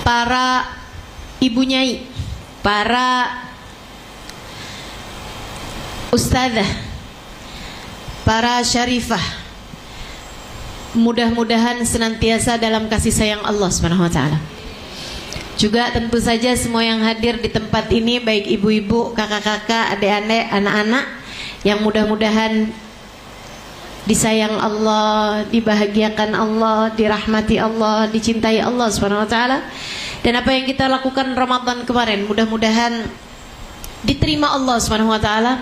para ibu nyai, para ustadzah, para syarifah, mudah-mudahan senantiasa dalam kasih sayang Allah Subhanahu wa taala. Juga tentu saja semua yang hadir di tempat ini, baik ibu-ibu, kakak-kakak, adik-adik, anak-anak, yang mudah-mudahan disayang Allah, dibahagiakan Allah, dirahmati Allah, dicintai Allah Subhanahu wa taala. Dan apa yang kita lakukan Ramadan kemarin mudah-mudahan diterima Allah Subhanahu wa taala.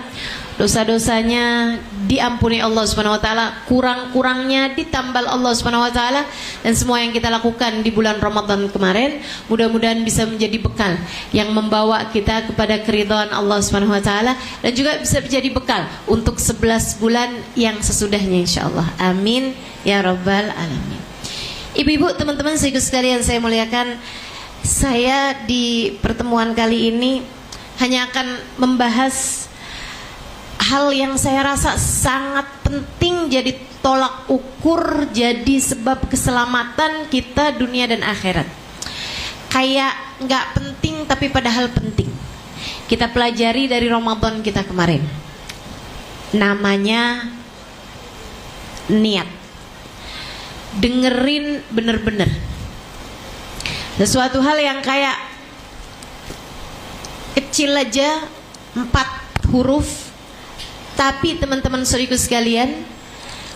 Dosa-dosanya diampuni Allah Subhanahu wa taala, kurang-kurangnya ditambal Allah Subhanahu wa taala, dan semua yang kita lakukan di bulan Ramadan kemarin mudah-mudahan bisa menjadi bekal yang membawa kita kepada keridhaan Allah Subhanahu wa taala, dan juga bisa menjadi bekal untuk 11 bulan yang sesudahnya insyaallah. Amin ya rabbal alamin. Ibu-ibu, teman-teman sekalian saya muliakan, saya di pertemuan kali ini hanya akan membahas hal yang saya rasa sangat penting jadi tolak ukur, jadi sebab keselamatan kita dunia dan akhirat. Kayak nggak penting tapi padahal penting. Kita pelajari dari Ramadan kita kemarin. Namanya niat. Dengerin bener-bener. Sesuatu hal yang kayak kecil aja, 4 huruf. Tapi teman-teman saudaraku sekalian,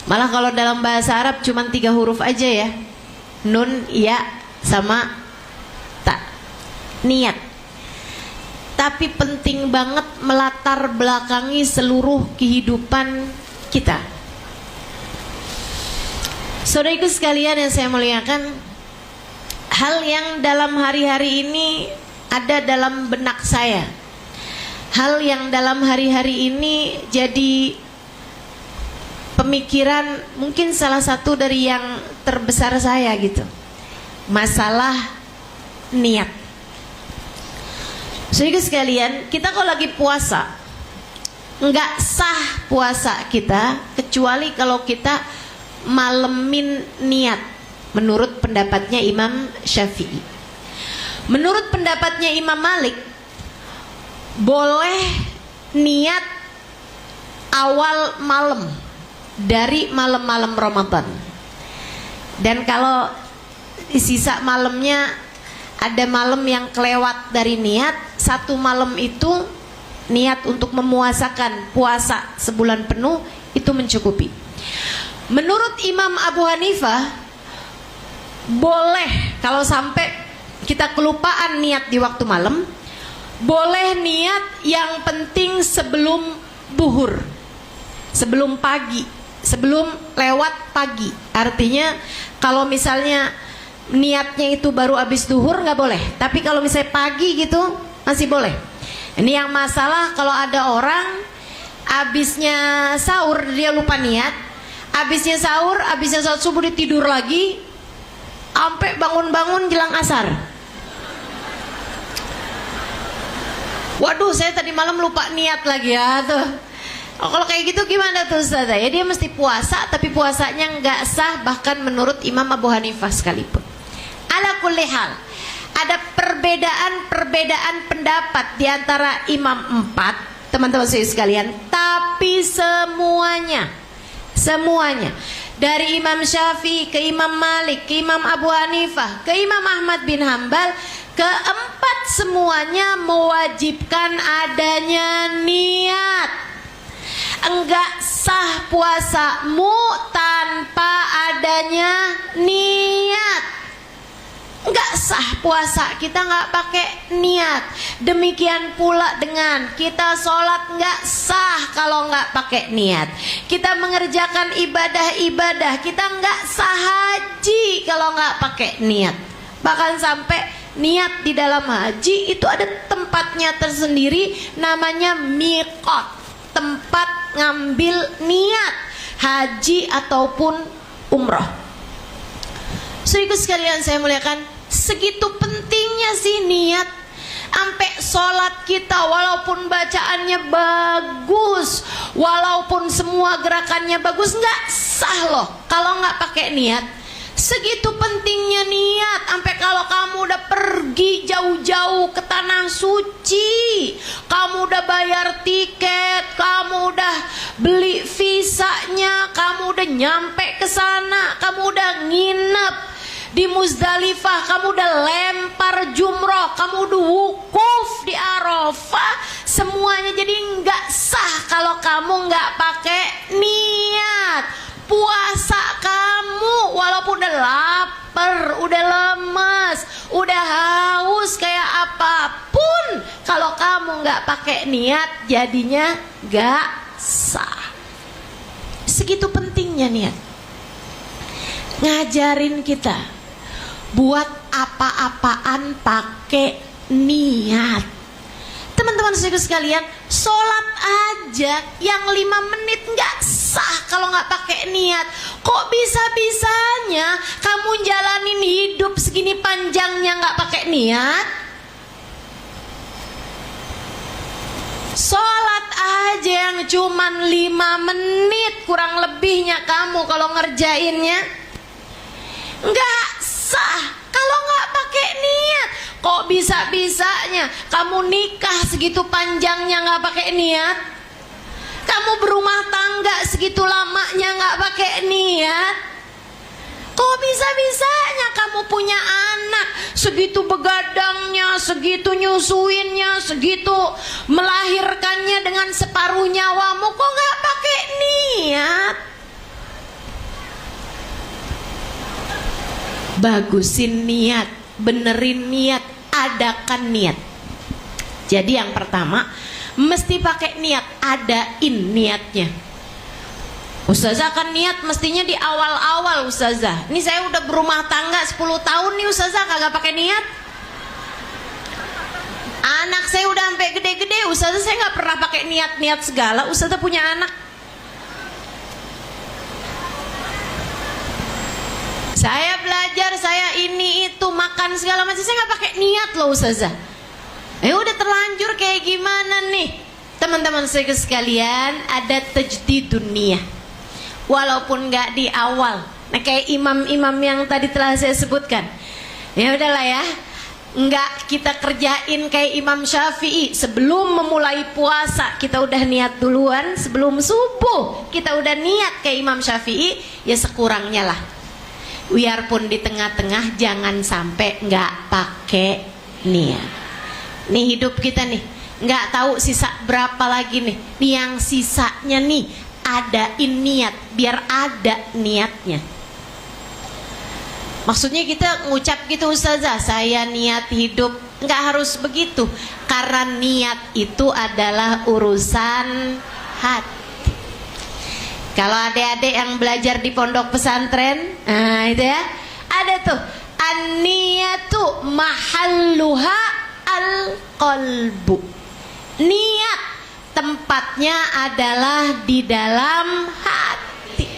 malah kalau dalam bahasa Arab cuma 3 huruf aja ya, nun, ya, sama ta, niat. Tapi penting banget melatar belakangi seluruh kehidupan kita. Saudaraku sekalian yang saya muliakan, hal yang dalam hari-hari ini ada dalam benak saya, hal yang dalam hari-hari ini jadi pemikiran mungkin salah satu dari yang terbesar saya gitu. Masalah niat. Saudara sekalian, kita kalau lagi puasa nggak sah puasa kita kecuali kalau kita malemin niat, menurut pendapatnya Imam Syafi'i. Menurut pendapatnya Imam Malik, boleh niat awal malam dari malam-malam Ramadan. Dan kalau sisa malamnya ada malam yang kelewat dari niat, 1 malam itu niat untuk memuasakan puasa sebulan penuh itu mencukupi. Menurut Imam Abu Hanifah, boleh kalau sampai kita kelupaan niat di waktu malam, boleh niat yang penting sebelum buhur, sebelum pagi, sebelum lewat pagi. Artinya kalau misalnya niatnya itu baru habis duhur nggak boleh, tapi kalau misalnya pagi gitu masih boleh. Ini yang masalah kalau ada orang habisnya sahur dia lupa niat, habisnya sahur, habisnya sholat subuh dia tidur lagi sampai bangun-bangun jelang asar. Waduh, saya tadi malam lupa niat lagi ya tuh. Oh, kalau kayak gitu gimana tuh Ustazah? Ya dia mesti puasa, tapi puasanya nggak sah bahkan menurut Imam Abu Hanifah sekalipun. Ala kulli hal, ada perbedaan pendapat di antara imam 4, teman-teman sekalian, tapi semuanya dari Imam Syafi'i ke Imam Malik, ke Imam Abu Hanifah, ke Imam Ahmad bin Hambal, keempat semuanya mewajibkan adanya niat. Enggak sah puasamu tanpa adanya niat. Enggak sah puasa kita enggak pakai niat. Demikian pula dengan kita sholat enggak sah kalau enggak pakai niat. Kita mengerjakan ibadah-ibadah, kita enggak sah haji kalau enggak pakai niat. Bahkan sampai niat di dalam haji itu ada tempatnya tersendiri, namanya miqat, tempat ngambil niat haji ataupun umroh. Saudaraku sekalian saya muliakan, segitu pentingnya sih niat. Sampai sholat kita walaupun bacaannya bagus, walaupun semua gerakannya bagus, nggak sah loh kalau nggak pakai niat. Segitu pentingnya niat, sampai kalau kamu udah pergi suci. Kamu udah bayar tiket, kamu udah beli visanya, kamu udah nyampe ke sana, kamu udah nginep di Muzdalifah, kamu udah lempar jumroh, kamu udah wukuf di Arafah. Semuanya jadi nggak sah kalau kamu nggak pakai niat. Puasa kamu walaupun udah lapar, udah lemes, udah haus kayak apapun, kalau kamu nggak pakai niat jadinya nggak sah. Segitu pentingnya niat. Ngajarin kita buat apa-apaan pakai niat. Teman-teman sekalian, sholat aja yang 5 menit nggak sah kalau nggak pakai niat. Kok bisa-bisanya kamu jalanin hidup segini panjangnya nggak pakai niat? Sholat aja yang cuman 5 menit kurang lebihnya kamu kalau ngerjainnya nggak sah kalau nggak pakai niat. Kok bisa-bisanya kamu nikah segitu panjangnya nggak pakai niat? Kamu berumah tangga segitu lamanya nggak pakai niat? Kok bisa-bisanya kamu punya anak segitu begadangnya, segitu nyusuinnya, segitu melahirkannya dengan separuh nyawamu, kok nggak pakai niat? Bagusin niat, benerin niat, adakan niat. Jadi yang pertama mesti pakai niat, adain niatnya. Ustazah kan niat mestinya di awal-awal Ustazah. Ini saya udah berumah tangga 10 tahun nih Ustazah kagak pakai niat. Anak saya udah sampai gede-gede Ustazah, saya nggak pernah pakai niat-niat segala. Ustazah punya anak. Saya belajar, saya ini itu makan segala macam, saya nggak pakai niat loh Ustazah. Udah terlanjur kayak gimana nih? Teman-teman saya sekalian, ada tajdidun niyah. Walaupun nggak di awal. Nah kayak imam-imam yang tadi telah saya sebutkan. Ya udahlah ya. Nggak kita kerjain kayak Imam Syafi'i. Sebelum memulai puasa kita udah niat duluan. Sebelum subuh kita udah niat kayak Imam Syafi'i. Ya sekurangnya lah. Biarpun di tengah-tengah jangan sampai nggak pakai niat. Nih hidup kita nih, nggak tahu sisa berapa lagi nih. Nih yang sisanya nih, adain niat, biar ada niatnya. Maksudnya kita ngucap gitu Ustazah, saya niat hidup, nggak harus begitu. Karena niat itu adalah urusan hati. Kalau adik-adik yang belajar di pondok pesantren, nah itu ya, ada tuh an-niyatu mahalluha al-qalbu. Niat tempatnya adalah di dalam hati.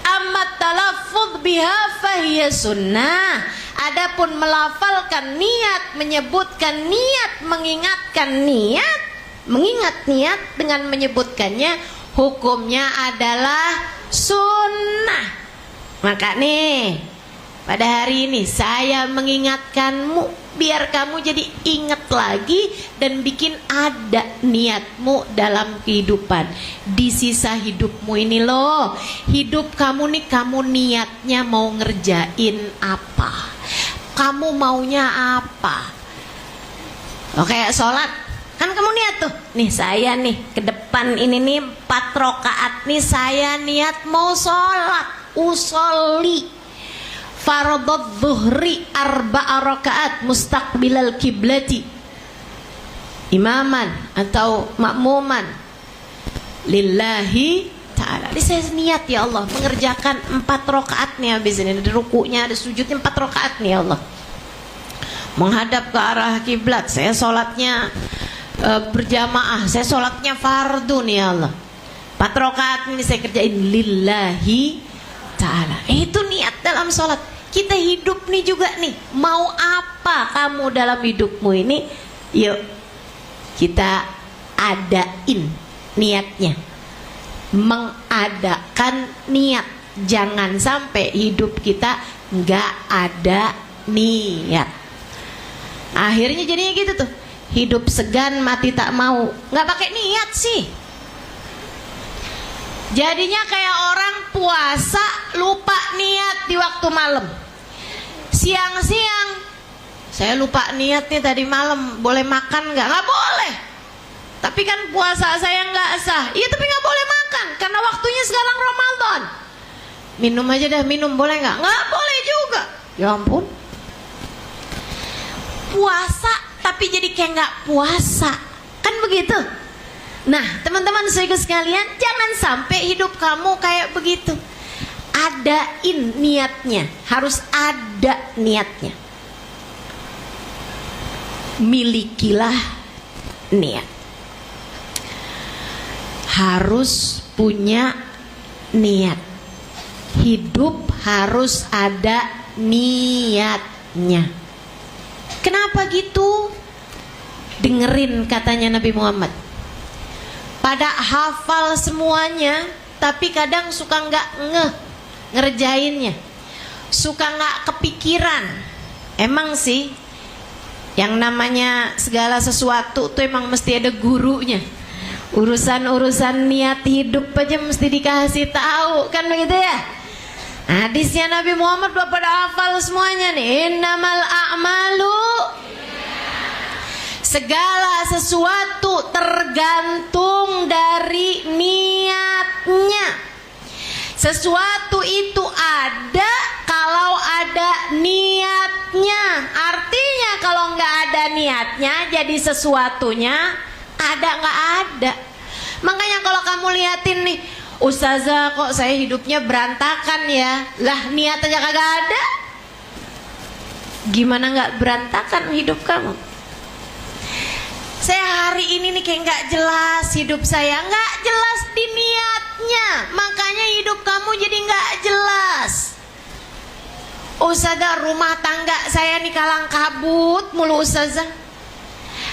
Amma talaffuz biha fahiya sunnah. Adapun melafalkan niat, menyebutkan niat, mengingatkan niat, mengingat niat dengan menyebutkannya, hukumnya adalah sunnah. Maka nih pada hari ini saya mengingatkanmu biar kamu jadi ingat lagi dan bikin ada niatmu dalam kehidupan. Di sisa hidupmu ini loh, hidup kamu nih, kamu niatnya mau ngerjain apa, kamu maunya apa. Oke, sholat kan kamu niat tuh, nih saya nih ke depan ini nih 4 rakaat nih saya niat mau sholat, usolli fardhu dhuhri 4 rakaat mustaqbilal kiblati, imaman atau makmuman lillahi ta'ala. Ini saya niat ya Allah mengerjakan 4 rakaat nih, habis ini ada rukunya, ada sujudnya, 4 rakaat nih ya Allah, menghadap ke arah kiblat. Saya sholatnya berjamaah, saya sholatnya fardu nih ya Allah, 4 rakaat ini saya kerjain lillahi ta'ala. Itu niat dalam sholat. Kita hidup nih juga nih, mau apa kamu dalam hidupmu ini, yuk kita adain niatnya, mengadakan niat. Jangan sampai hidup kita nggak ada niat. Akhirnya jadinya gitu tuh, hidup segan mati tak mau. Nggak pakai niat sih. Jadinya kayak orang puasa lupa niat di waktu malam. Siang-siang, saya lupa niat nih tadi malam, boleh makan nggak? Nggak boleh. Tapi kan puasa saya nggak sah. Iya tapi nggak boleh makan karena waktunya sekarang Ramadan. Minum aja dah, minum boleh nggak? Nggak boleh juga. Ya ampun. Puasa tapi jadi kayak nggak puasa, kan begitu? Nah teman-teman saudara sekalian, jangan sampai hidup kamu kayak begitu. Adain niatnya, harus ada niatnya. Milikilah niat. Harus punya niat. Hidup harus ada niatnya. Kenapa gitu? Dengerin katanya Nabi Muhammad. Pada hafal semuanya, tapi kadang suka nggak ngerjainnya, suka nggak kepikiran. Emang sih, yang namanya segala sesuatu tuh emang mesti ada gurunya. Urusan-urusan niat hidup aja mesti dikasih tahu, kan begitu ya? Hadisnya Nabi Muhammad udah pada hafal semuanya nih. Innamal a'malu, segala sesuatu tergantung dari niatnya. Sesuatu itu ada kalau ada niatnya. Artinya kalau nggak ada niatnya, jadi sesuatunya ada nggak ada. Makanya kalau kamu liatin nih, Ustazah kok saya hidupnya berantakan ya. Lah niat aja kagak ada, gimana nggak berantakan hidup kamu? Saya hari ini nih kayak nggak jelas hidup saya, nggak jelas di niatnya, makanya hidup kamu jadi nggak jelas. Ustazah rumah tangga saya nih kalang kabut mulu Ustazah,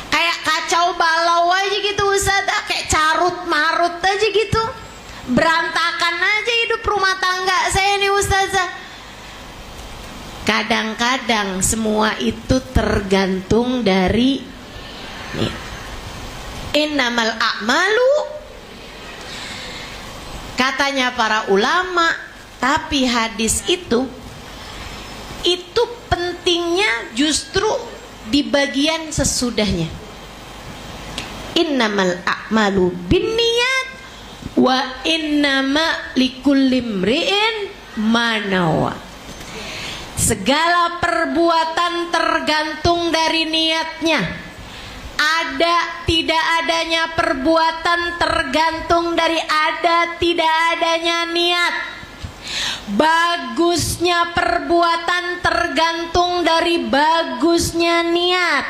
kayak kacau balau aja gitu Ustazah, kayak carut marut aja gitu, berantakan aja hidup rumah tangga saya nih Ustazah. Kadang-kadang semua itu tergantung dari niat. Innamal a'malu, katanya para ulama, tapi hadis itu pentingnya justru di bagian sesudahnya. Innamal a'malu binniyat wa innama likulli imri'in ma nawa. Segala perbuatan tergantung dari niatnya. Ada tidak adanya perbuatan tergantung dari ada tidak adanya niat. Bagusnya perbuatan tergantung dari bagusnya niat.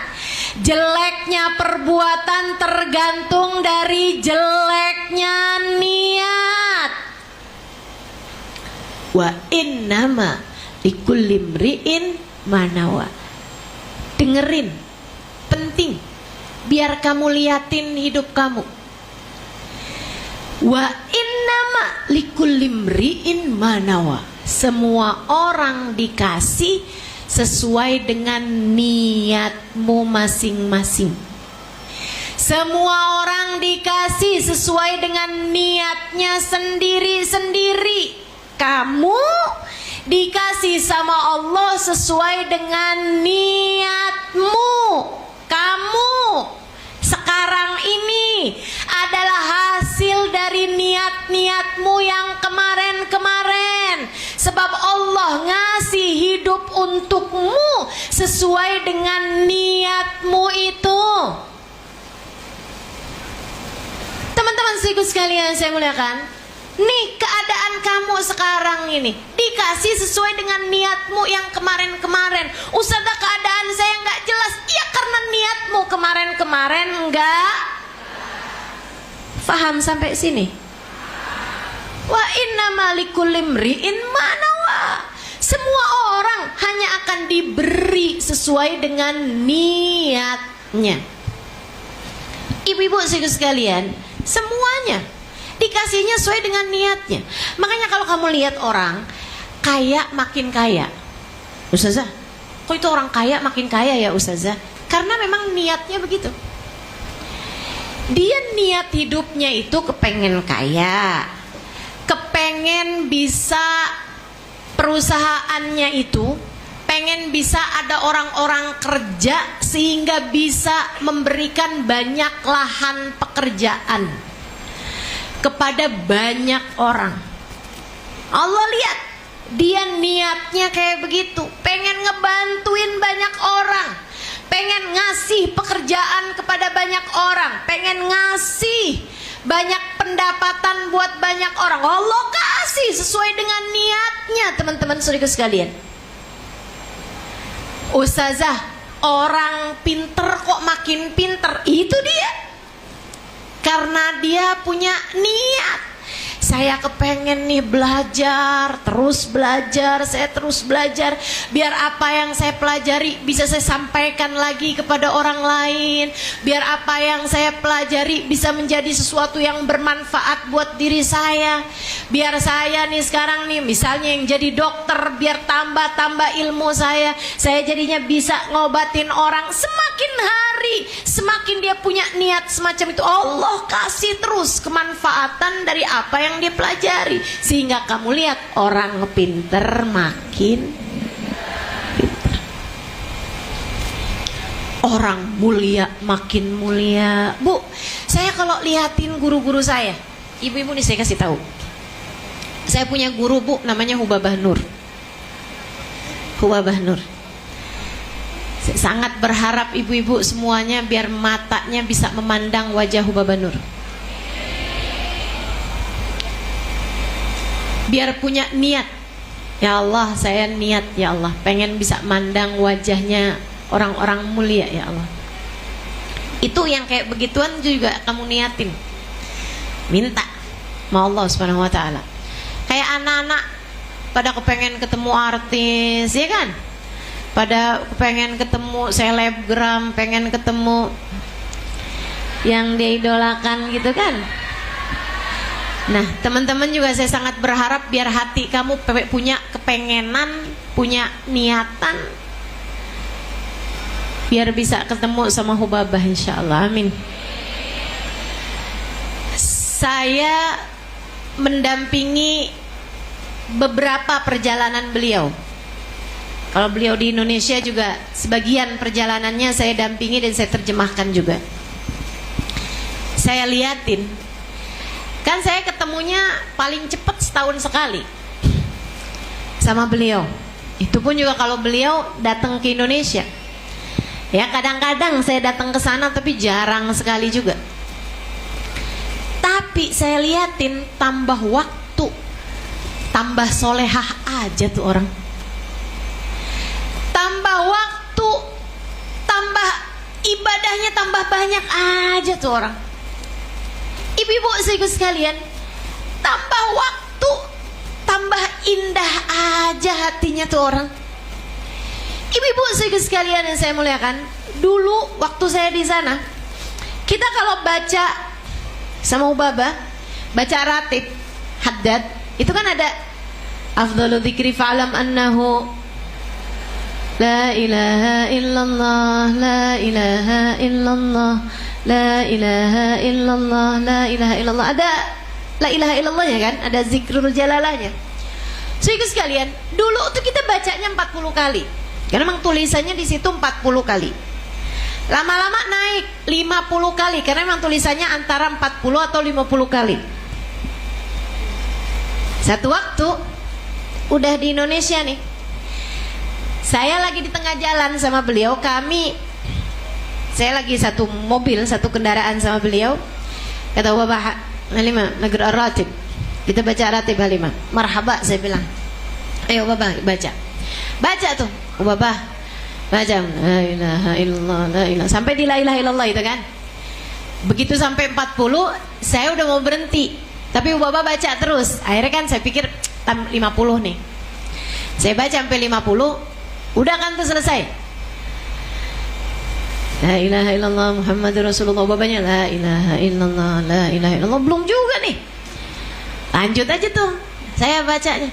Jeleknya perbuatan tergantung dari jeleknya niat. Wa innama likulli imri'in ma nawa. Dengerin, penting, biar kamu liatin hidup kamu. Wa innama likulli imri'in ma nawa. Semua orang dikasih sesuai dengan niatmu masing-masing. Semua orang dikasih sesuai dengan niatnya sendiri-sendiri. Kamu dikasih sama Allah sesuai dengan niatmu. Kamu sekarang ini adalah hasil dari niat-niatmu yang kemarin-kemarin. Sebab Allah ngasih hidup untukmu sesuai dengan niatmu itu. Teman-teman sekalian saya muliakan, nih keadaan kamu sekarang ini dikasih sesuai dengan niatmu yang kemarin-kemarin. Ustazah keadaan saya nggak jelas. Iya karena niatmu kemarin-kemarin nggak paham sampai sini. Wa innama likulli imri'in ma nawa. Semua orang hanya akan diberi sesuai dengan niatnya. Ibu-ibu sekalian, semuanya dikasihnya sesuai dengan niatnya. Makanya kalau kamu lihat orang kaya makin kaya, Ustazah, kok itu orang kaya makin kaya ya Ustazah? Karena memang niatnya begitu. Dia niat hidupnya itu kepengen kaya, kepengen bisa perusahaannya itu, pengen bisa ada orang-orang kerja sehingga bisa memberikan banyak lahan pekerjaan kepada banyak orang. Allah lihat, dia niatnya kayak begitu, pengen ngebantuin banyak orang, pengen ngasih pekerjaan kepada banyak orang, pengen ngasih banyak pendapatan buat banyak orang. Allah kasih sesuai dengan niatnya, teman-teman saudara sekalian. Ustazah, orang pinter kok makin pinter? Itu dia, karena dia punya niat. Saya kepengen nih belajar, saya terus belajar, biar apa yang saya pelajari bisa saya sampaikan lagi kepada orang lain, biar apa yang saya pelajari bisa menjadi sesuatu yang bermanfaat buat diri saya, biar saya nih sekarang nih misalnya yang jadi dokter, biar tambah ilmu saya jadinya bisa ngobatin orang. Semakin hari semakin dia punya niat semacam itu, Allah kasih terus kemanfaatan dari apa yang dia pelajari, sehingga kamu lihat orang pinter makin pinter, orang mulia makin mulia. Bu, saya kalau lihatin guru-guru saya, ibu-ibu nih saya kasih tahu, saya punya guru bu namanya Hubabah Nur. Hubabah Nur, saya sangat berharap ibu-ibu semuanya biar matanya bisa memandang wajah Hubabah Nur, biar punya niat. Ya Allah, saya niat ya Allah, pengen bisa mandang wajahnya orang-orang mulia ya Allah. Itu yang kayak begituan juga kamu niatin, minta sama Allah Subhanahu wa ta'ala. Kayak anak-anak pada kepengen ketemu artis, ya kan? Pada pengen ketemu selebgram, pengen ketemu yang dia idolakan gitu kan. Nah, teman-teman juga saya sangat berharap biar hati kamu punya kepengenan, punya niatan, biar bisa ketemu sama Hubabah insyaallah. Amin. Saya mendampingi beberapa perjalanan beliau. Kalau beliau di Indonesia juga sebagian perjalanannya saya dampingi dan saya terjemahkan juga. Saya liatin, kan saya ketemunya paling cepat setahun sekali sama beliau. Itu pun juga kalau beliau datang ke Indonesia. Ya kadang-kadang saya datang ke sana tapi jarang sekali juga. Tapi saya liatin tambah waktu, tambah solehah aja tuh orang. Tambah waktu, tambah ibadahnya tambah banyak aja tuh orang. Ibu-ibu saudara sekalian, tambah waktu, tambah indah aja hatinya tuh orang. Ibu-ibu saudara sekalian yang saya muliakan, dulu waktu saya di sana, kita kalau baca sama Hubabah, baca ratib, haddad, itu kan ada afdalu dzikri fa'lam annahu la ilaha illallah, la ilaha illallah, la ilaha illallah, la ilaha illallah. Ada la ilaha illallahnya kan, ada zikrul jalalahnya. Saudara sekalian, dulu tuh kita bacanya 40 kali. Karena memang tulisannya di situ 40 kali. Lama-lama naik 50 kali karena memang tulisannya antara 40 atau 50 kali. Satu waktu udah di Indonesia nih, saya lagi di tengah jalan sama beliau, saya lagi satu mobil, satu kendaraan sama beliau. Kata Bapak Halimah, negeri ratib, kita baca ratib Halimah. Marhaba, saya bilang, ayo Bapak baca tuh Bapak, baca la ilaha illallah, la ilaha, sampai di la ilaha illallah itu kan. Begitu sampai 40, saya udah mau berhenti, tapi Bapak baca terus. Akhirnya kan saya pikir 50 nih, saya baca sampai 50, udah kan tuh selesai. La ilaha illallah Muhammadur Rasulullah. Babanya la ilaha illallah, la ilaha illallah, belum juga nih. Lanjut aja tuh saya bacanya.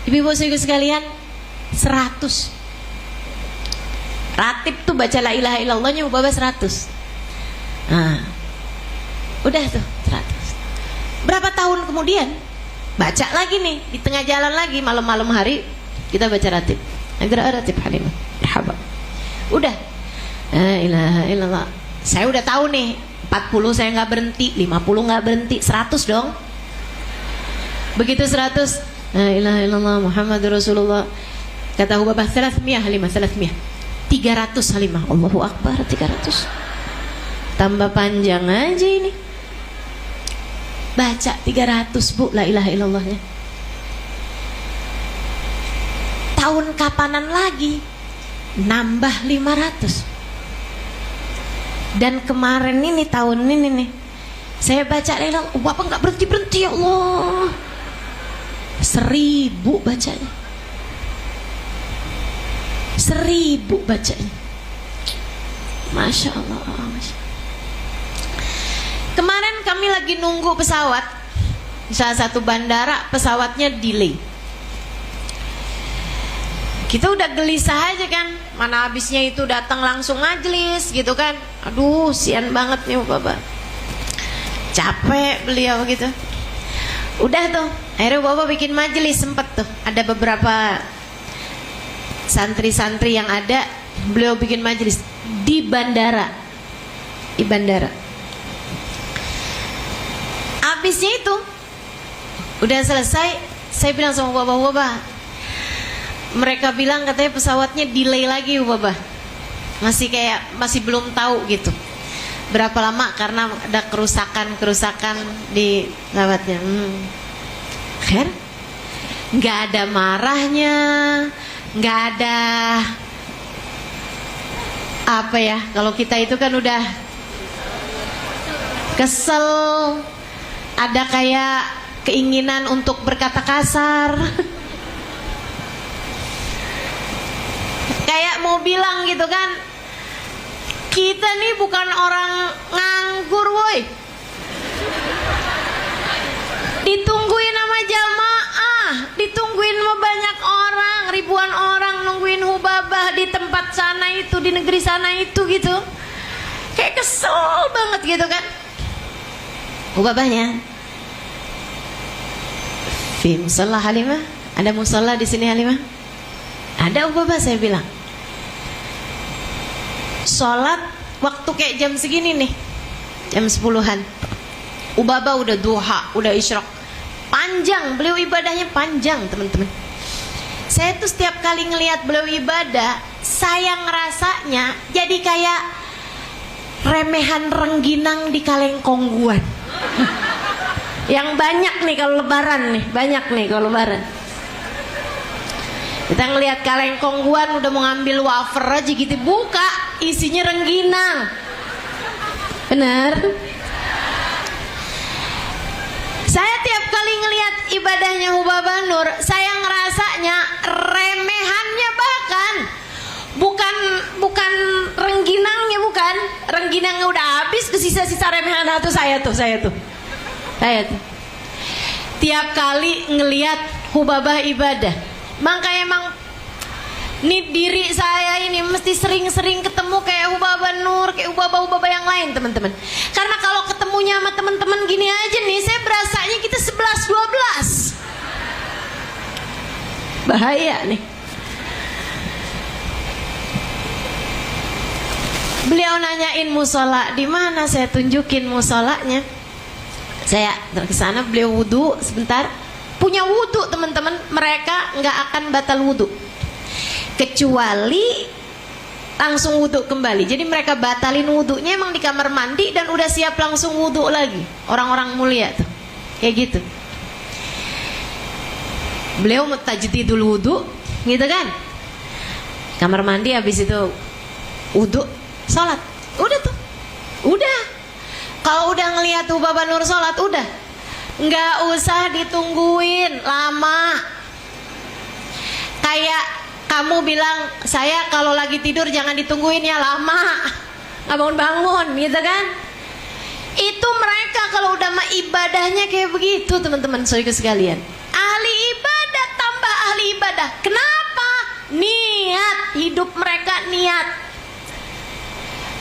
Ibu-ibu saudara sekalian, 100. Ratib tuh baca la ilaha illallahnya Ubaba 100. Nah, udah tuh 100. Berapa tahun kemudian baca lagi nih di tengah jalan lagi, malam-malam hari kita baca ratib. Agar ratib Halimah. Marhaba. Udah. La ilaha illallah. Saya udah tahu nih, 40 saya nggak berhenti, 50 nggak berhenti, 100 dong. Begitu 100, la ilaha illallah Muhammadur Rasulullah. Kata Ubaba 300 Halimah, 300. 300 Halimah. Allahu Akbar, 300. Tambah panjang aja ini. Baca 300 Bu la ilaha illallahnya. Tahun kapanan lagi nambah 500. Dan kemarin ini, tahun ini nih, saya baca la ilaha illallah, Bapak nggak berhenti-berhenti, ya Allah. 1000 bacanya. 1000 bacanya. Masya Allah, Masya Allah. Kemarin kami lagi nunggu pesawat di salah satu bandara, pesawatnya delay. Kita udah gelisah aja kan, mana habisnya itu datang langsung majelis gitu kan. Aduh, sian banget nih Bapak. Capek beliau gitu. Udah tuh, akhirnya Bapak bikin majelis, sempet tuh. Ada beberapa santri-santri yang ada, beliau bikin majelis di bandara. Di bandara. Habisnya itu udah selesai, saya bilang sama Bapak, mereka bilang katanya pesawatnya delay lagi Bapak. Masih belum tahu gitu berapa lama karena ada kerusakan di pesawatnya. Khair, nggak ada marahnya, nggak ada apa ya, kalau kita itu kan udah kesel, ada kayak keinginan untuk berkata kasar. Kayak mau bilang gitu kan, kita nih bukan orang nganggur woi, ditungguin sama jamaah, ditungguin sama banyak orang, ribuan orang nungguin Hubabah di tempat sana itu, di negeri sana itu gitu. Kayak kesel banget gitu kan. Hubabahnya fi musalla Halimah, ada musalla di sini Halimah? Ada Ubaba, saya bilang. Sholat waktu kayak jam segini nih, jam 10-an. Ubaba udah duha, udah isyraq. Panjang, beliau ibadahnya panjang teman-teman. Saya tuh setiap kali ngelihat beliau ibadah, saya ngerasanya jadi kayak remehan rengginang di Kalengkongguan. Yang banyak nih kalau lebaran nih, banyak nih kalau lebaran. Kita ngelihat Kalengkongguan udah mau ngambil wafer aja gitu, buka isinya rengginang. Bener? Saya tiap kali ngelihat ibadahnya Hubabah Nur, saya ngerasanya remehannya bahkan bukan rengginangnya, bukan rengginangnya udah habis, ke sisa-sisa remehan itu saya tuh. Tiap kali ngelihat Hubabah ibadah, makanya emang nih diri saya ini mesti sering-sering ketemu kayak Hubabah Nur, kayak Hubabah yang lain teman-teman. Karena kalau ketemunya sama teman-teman gini aja nih, saya berasanya kita 11-12. Bahaya nih. Beliau nanyain musola di mana, saya tunjukin musolanya. Saya ke sana, beliau wudu sebentar. Punya wudu teman-teman, mereka nggak akan batal wudu kecuali langsung wudu kembali. Jadi mereka batalin wudunya emang di kamar mandi dan udah siap langsung wudu lagi. Orang-orang mulia tuh kayak gitu. Beliau tajdidul wudu gitu kan, kamar mandi, habis itu wudu, sholat. Udah tuh, udah. Kalau udah ngelihat Hubabah Nur sholat, udah nggak usah ditungguin lama. Kayak kamu bilang, saya kalau lagi tidur jangan ditungguin ya, lama nggak bangun-bangun gitu kan. Itu mereka kalau udah mah ibadahnya kayak begitu teman-teman saudara sekalian. Ahli ibadah tambah ahli ibadah. Kenapa? Niat, hidup mereka niat.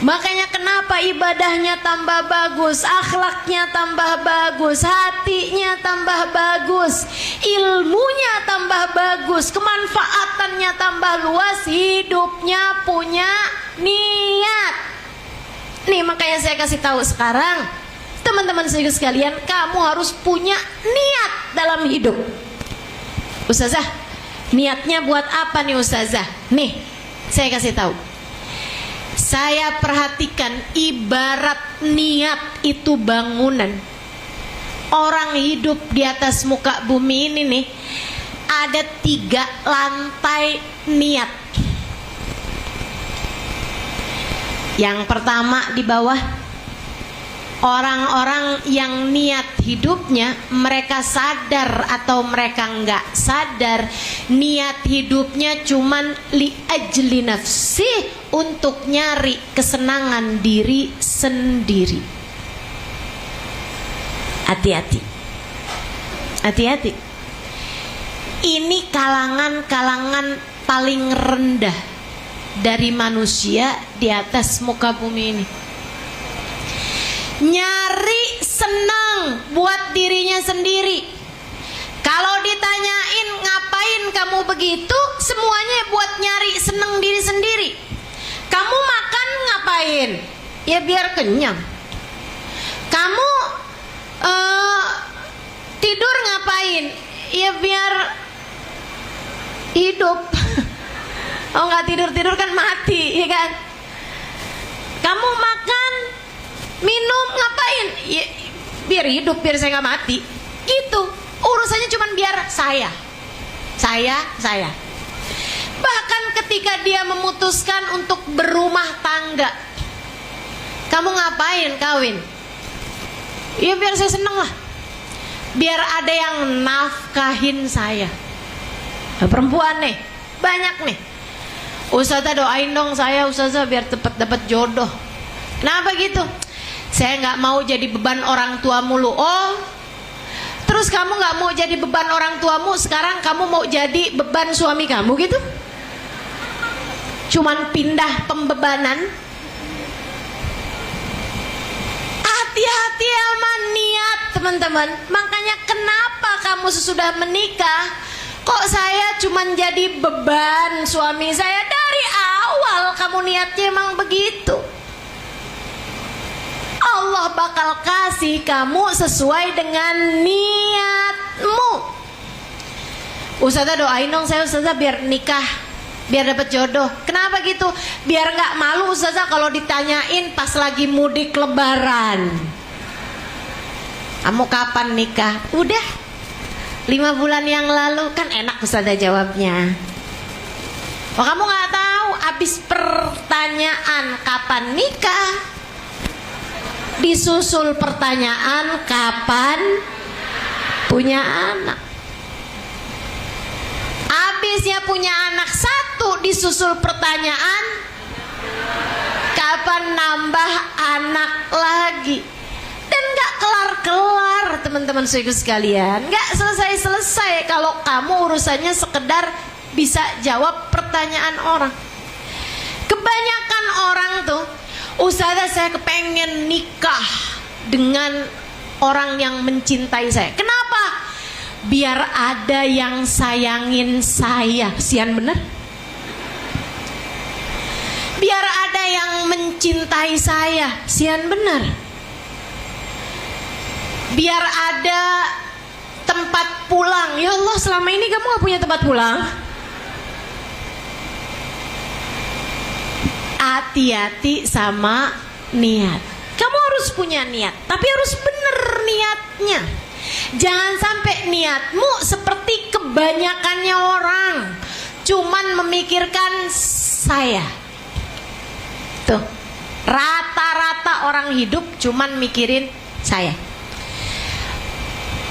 Makanya kenapa ibadahnya tambah bagus, akhlaknya tambah bagus, hatinya tambah bagus, ilmunya tambah bagus, kemanfaatannya tambah luas, hidupnya punya niat. Nih makanya saya kasih tahu sekarang, teman-teman saya sekalian, kamu harus punya niat dalam hidup. Ustazah, niatnya buat apa nih Ustazah? Nih, saya kasih tahu. Saya perhatikan ibarat niat itu bangunan. Orang hidup di atas muka bumi ini nih, ada 3 lantai niat. Yang pertama di bawah, orang-orang yang niat hidupnya, mereka sadar atau mereka enggak sadar, niat hidupnya cuman li ajli nafsi, untuk nyari kesenangan diri sendiri. Hati-hati, hati-hati. Ini kalangan-kalangan paling rendah dari manusia di atas muka bumi ini. Nyari senang buat dirinya sendiri. Kalau ditanyain ngapain kamu begitu, semuanya buat nyari senang diri sendiri. Kamu makan ngapain? Ya biar kenyang. Kamu tidur ngapain? Ya biar hidup. Oh nggak tidur-tidur kan mati, ya kan? Kamu makan, minum ngapain? Ya, biar hidup, biar saya nggak mati. Gitu. Urusannya cuman biar saya. Bahkan ketika dia memutuskan untuk berumah tangga, kamu ngapain kawin? Ya biar saya seneng lah, biar ada yang nafkahin saya. Nah, perempuan nih banyak nih. Ustazah doain dong saya Ustazah biar cepat dapat jodoh. Kenapa gitu? Saya nggak mau jadi beban orang tua mulu. Oh, terus kamu nggak mau jadi beban orang tuamu, sekarang kamu mau jadi beban suami kamu gitu? Cuman pindah pembebanan. Hati-hati sama niat teman-teman. Makanya kenapa kamu sesudah menikah kok saya cuman jadi beban suami saya? Dari awal kamu niatnya emang begitu. Allah bakal kasih kamu sesuai dengan niatmu. Ustazah doain dong saya Ustazah biar nikah, biar dapat jodoh. Kenapa gitu? Biar nggak malu Ustazah kalau ditanyain pas lagi mudik lebaran. Kamu kapan nikah? Udah 5 bulan yang lalu. Kan enak Ustazah jawabnya. Oh kamu nggak tahu, abis pertanyaan kapan nikah, disusul pertanyaan kapan punya anak. Habisnya punya anak 1, disusul pertanyaan kapan nambah anak lagi. Dan gak kelar-kelar teman-teman saudara sekalian, gak selesai-selesai kalau kamu urusannya sekedar bisa jawab pertanyaan orang. Kebanyakan orang tuh, Ustazah saya kepengen nikah dengan orang yang mencintai saya. Kenapa? Biar ada yang sayangin saya. Sian bener. Biar ada yang mencintai saya. Sian bener. Biar ada tempat pulang. Ya Allah, selama ini kamu gak punya tempat pulang. Hati-hati sama niat. Kamu harus punya niat, tapi harus bener niatnya. Jangan sampai niatmu seperti kebanyakannya orang, cuman memikirkan saya. Tuh, rata-rata orang hidup cuman mikirin saya.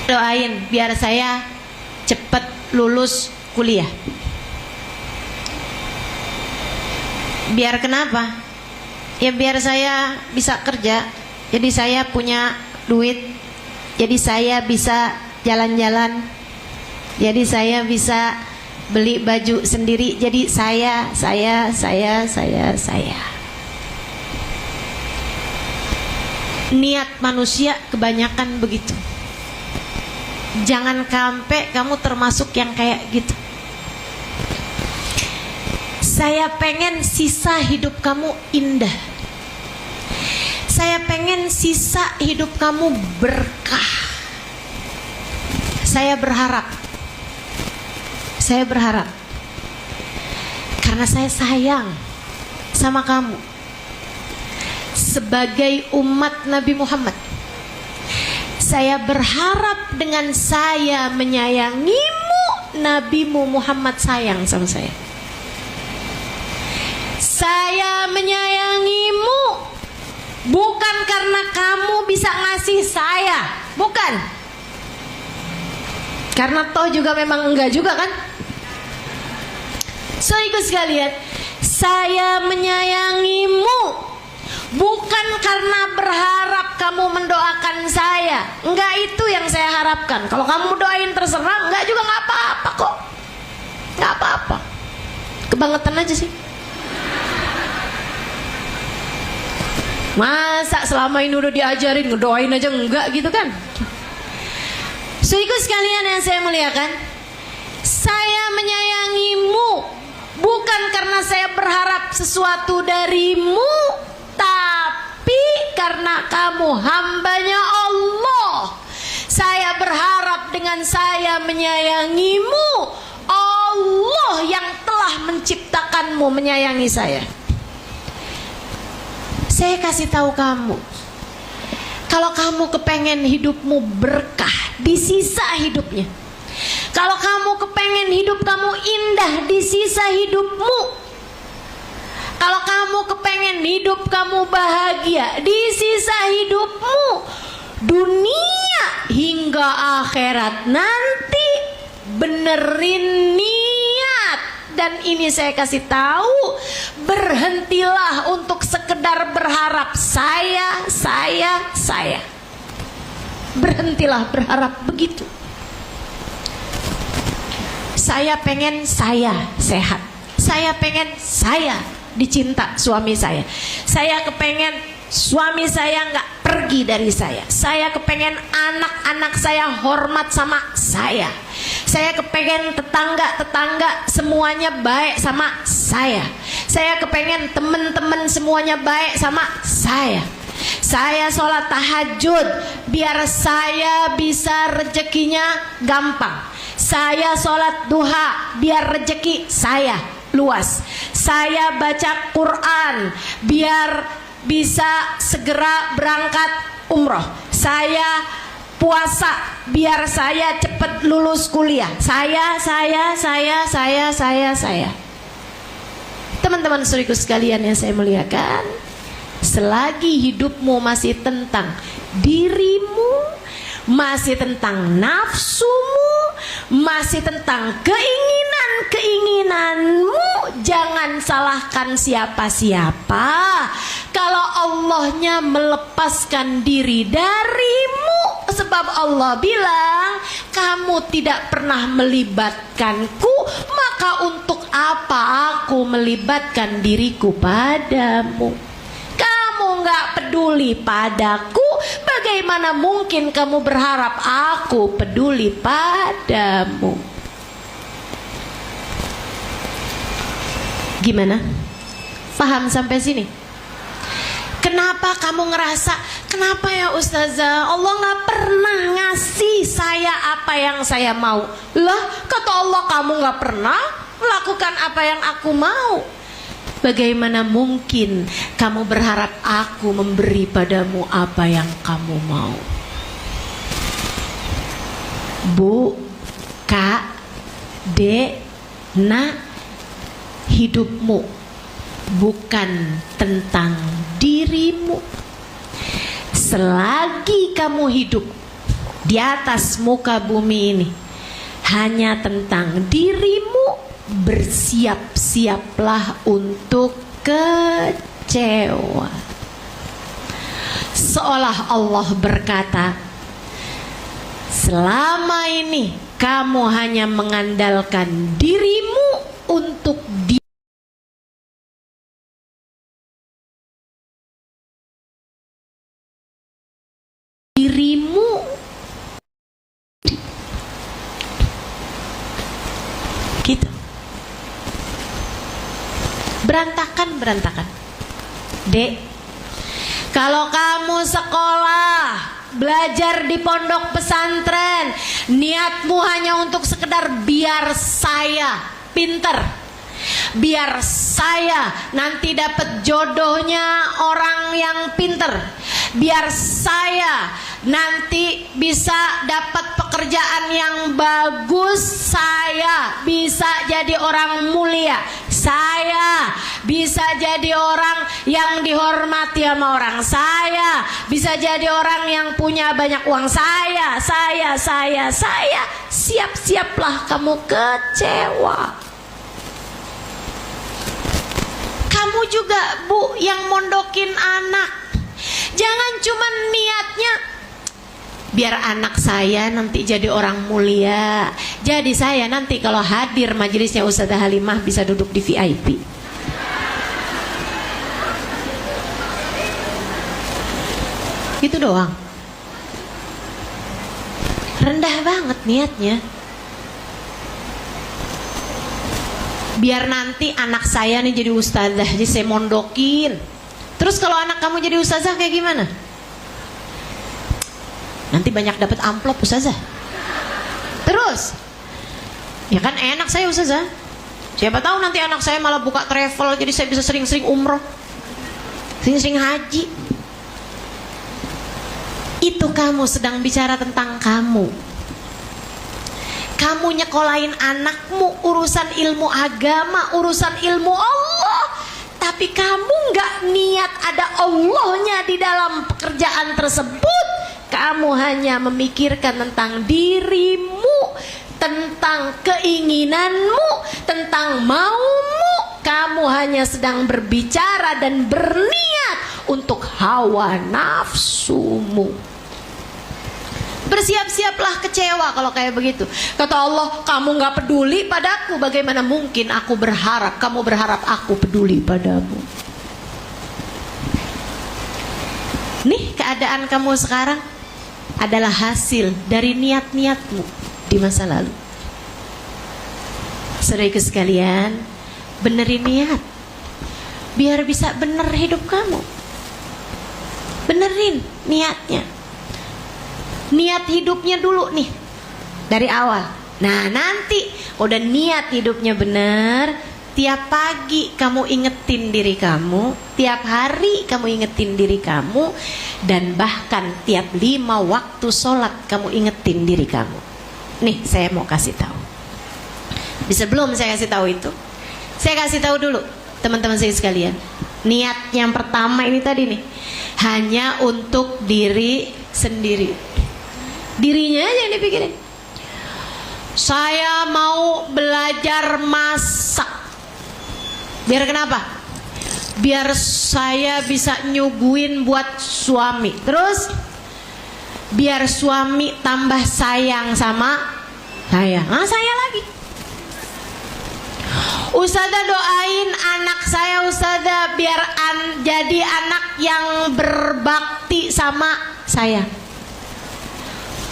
Doain biar saya cepet lulus kuliah. Biar kenapa? Ya biar saya bisa kerja, jadi saya punya duit, jadi saya bisa jalan-jalan, jadi saya bisa beli baju sendiri. Jadi saya. Niat manusia kebanyakan begitu. Jangan sampai kamu termasuk yang kayak gitu. Saya pengen sisa hidup kamu indah. Saya pengen sisa hidup kamu berkah. Saya berharap karena saya sayang sama kamu sebagai umat Nabi Muhammad. Saya berharap dengan saya menyayangimu, Nabimu Muhammad sayang sama saya. Saya menyayangimu bukan karena kamu bisa ngasih saya, bukan. Karena toh juga memang enggak juga kan. So ikut sekalian, saya menyayangimu bukan karena berharap kamu mendoakan saya. Enggak, itu yang saya harapkan. Kalau kamu doain terserah, enggak juga, enggak apa-apa kok. Enggak apa-apa. Kebangetan aja sih. Masa selama ini udah diajarin ngedoain aja enggak gitu kan. So ikut sekalian yang saya muliakan, saya menyayangimu bukan karena saya berharap sesuatu darimu, tapi karena kamu hambanya Allah. Saya berharap dengan saya menyayangimu, Allah yang telah menciptakanmu menyayangi saya. Saya kasih tahu kamu, kalau kamu kepengen hidupmu berkah di sisa hidupnya, kalau kamu kepengen hidup kamu indah di sisa hidupmu, kalau kamu kepengen hidup kamu bahagia di sisa hidupmu, dunia hingga akhirat nanti, benerin niat. Dan ini saya kasih tahu, berhentilah untuk sekedar berharap saya. Berhentilah berharap begitu. Saya pengen saya sehat. Saya pengen saya dicinta suami saya. Saya kepengen suami saya nggak pergi dari saya. Saya kepengen anak-anak saya hormat sama saya. Saya kepengen tetangga-tetangga semuanya baik sama saya. Saya kepengen teman-teman semuanya baik sama saya. Saya sholat tahajud biar saya bisa rezekinya gampang. Saya sholat duha biar rezeki saya luas. Saya baca Quran biar bisa segera berangkat umroh. Saya puasa biar saya cepat lulus kuliah. Saya. Teman-teman saudaraku sekalian yang saya muliakan, selagi hidupmu masih tentang dirimu, masih tentang nafsumu, masih tentang keinginanmu, jangan salahkan siapa-siapa. Kalau Allahnya melepaskan diri darimu, sebab Allah bilang, kamu tidak pernah melibatkanku, maka untuk apa aku melibatkan diriku padamu? Kamu gak peduli padaku, bagaimana mungkin kamu berharap aku peduli padamu? Gimana? Paham sampai sini? Kenapa kamu ngerasa, kenapa ya Ustazah, Allah gak pernah ngasih saya apa yang saya mau? Lah, kata Allah kamu gak pernah melakukan apa yang aku mau. Bagaimana mungkin kamu berharap aku memberi padamu apa yang kamu mau? Bu, Kak, Dek, Nak, hidupmu bukan tentang dirimu. Selagi kamu hidup di atas muka bumi ini hanya tentang dirimu, bersiap-siaplah untuk kecewa. Seolah Allah berkata, selama ini kamu hanya mengandalkan dirimu untuk berantakan. Dek, kalau kamu sekolah, belajar di pondok pesantren, niatmu hanya untuk sekedar biar saya pinter, biar saya nanti dapat jodohnya orang yang pinter, biar saya nanti bisa dapat pekerjaan yang bagus, saya bisa jadi orang mulia, saya bisa jadi orang yang dihormati sama orang, saya bisa jadi orang yang punya banyak uang, saya. Siap-siaplah kamu kecewa. Kamu juga, Bu, yang mondokin anak, jangan cuma niatnya biar anak saya nanti jadi orang mulia, jadi saya nanti kalau hadir majelisnya Ustazah Halimah bisa duduk di VIP. Itu doang. Rendah banget niatnya. Biar nanti anak saya nih jadi ustazah, jadi saya mondokin. Terus kalau anak kamu jadi ustazah kayak gimana? Nanti banyak dapat amplop ustazah. Terus ya kan enak saya ustazah. Siapa tahu nanti anak saya malah buka travel, jadi saya bisa sering-sering umroh, sering-sering haji. Itu kamu sedang bicara tentang kamu. Kamu nyekolahin anakmu urusan ilmu agama, urusan ilmu Allah, tapi kamu nggak niat ada Allahnya di dalam pekerjaan tersebut. Kamu hanya memikirkan tentang dirimu, tentang keinginanmu, tentang maumu. Kamu hanya sedang berbicara dan berniat untuk hawa nafsumu. Bersiap-siaplah kecewa kalau kayak begitu. Kata Allah, kamu gak peduli padaku, bagaimana mungkin aku berharap kamu berharap aku peduli padamu. Nih keadaan kamu sekarang adalah hasil dari niat-niatmu di masa lalu. Saudaraku sekalian, benerin niat biar bisa bener hidup kamu. Benerin niatnya. Niat hidupnya dulu nih dari awal. Nah nanti udah niat hidupnya bener, tiap pagi kamu ingetin diri kamu, tiap hari kamu ingetin diri kamu, dan bahkan tiap 5 waktu sholat kamu ingetin diri kamu. Nih saya mau kasih tahu. Sebelum saya kasih tahu itu, saya kasih tahu dulu teman-teman saya sekalian. Niat yang pertama ini tadi nih, hanya untuk diri sendiri. Dirinya aja yang dipikirin. Saya mau belajar masak. Biar kenapa? Biar saya bisa nyuguhin buat suami. Terus biar suami tambah sayang sama saya. Nah saya lagi. Ustazah doain anak saya, Ustazah, biar jadi anak yang berbakti sama saya.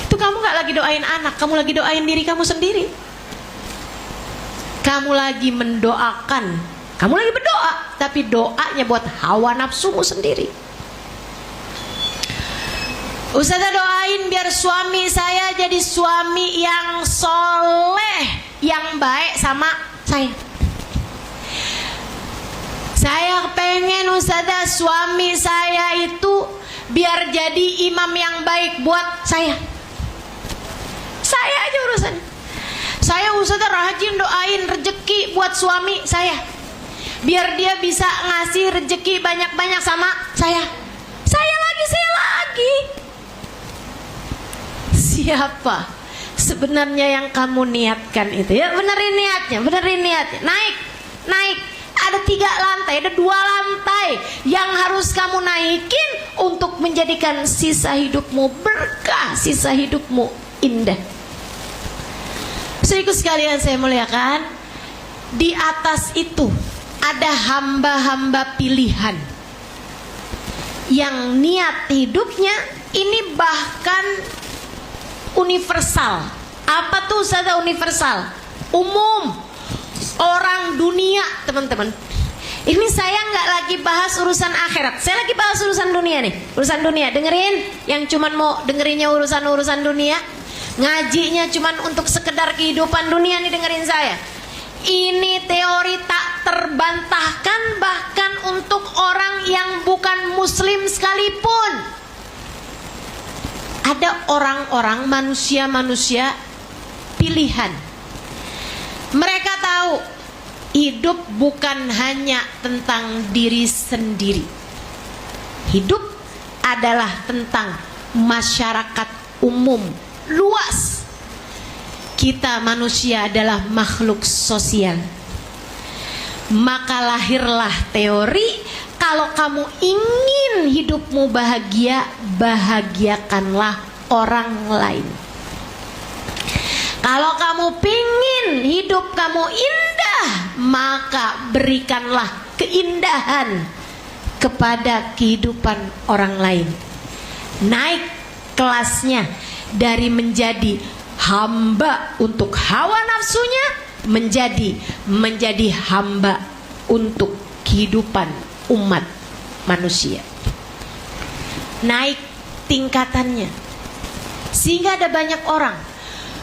Itu kamu gak lagi doain anak, kamu lagi doain diri kamu sendiri. Kamu lagi mendoakan, kamu lagi berdoa, tapi doanya buat hawa nafsumu sendiri. Ustazah doain biar suami saya jadi suami yang soleh, yang baik sama saya. Saya pengen Ustazah suami saya itu biar jadi imam yang baik buat saya. Saya aja urusan. Saya Ustazah rajin doain rezeki buat suami saya, biar dia bisa ngasih rezeki banyak-banyak sama saya. Saya lagi. Siapa sebenarnya yang kamu niatkan itu? Ya benerin niatnya. Naik. Ada 3 lantai, ada 2 lantai yang harus kamu naikin untuk menjadikan sisa hidupmu berkah, sisa hidupmu indah. Saudaraku sekalian saya muliakan, di atas itu ada hamba-hamba pilihan yang niat hidupnya ini bahkan universal. Apa tuh Ustazah universal? Umum, orang dunia teman-teman. Ini saya nggak lagi bahas urusan akhirat, saya lagi bahas urusan dunia nih. Urusan dunia, dengerin. Yang cuman mau dengerinnya urusan dunia, ngajinya cuman untuk sekedar kehidupan dunia nih, dengerin saya. Ini teori tak terbantahkan bahkan untuk orang yang bukan muslim sekalipun. Ada orang-orang, manusia-manusia pilihan. Mereka tahu hidup bukan hanya tentang diri sendiri. Hidup adalah tentang masyarakat umum luas. Kita manusia adalah makhluk sosial. Maka lahirlah teori, kalau kamu ingin hidupmu bahagia, bahagiakanlah orang lain. Kalau kamu pingin hidup kamu indah, maka berikanlah keindahan kepada kehidupan orang lain. Naik kelasnya dari menjadi hamba untuk hawa nafsunya menjadi hamba untuk kehidupan umat manusia. Naik tingkatannya. Sehingga ada banyak orang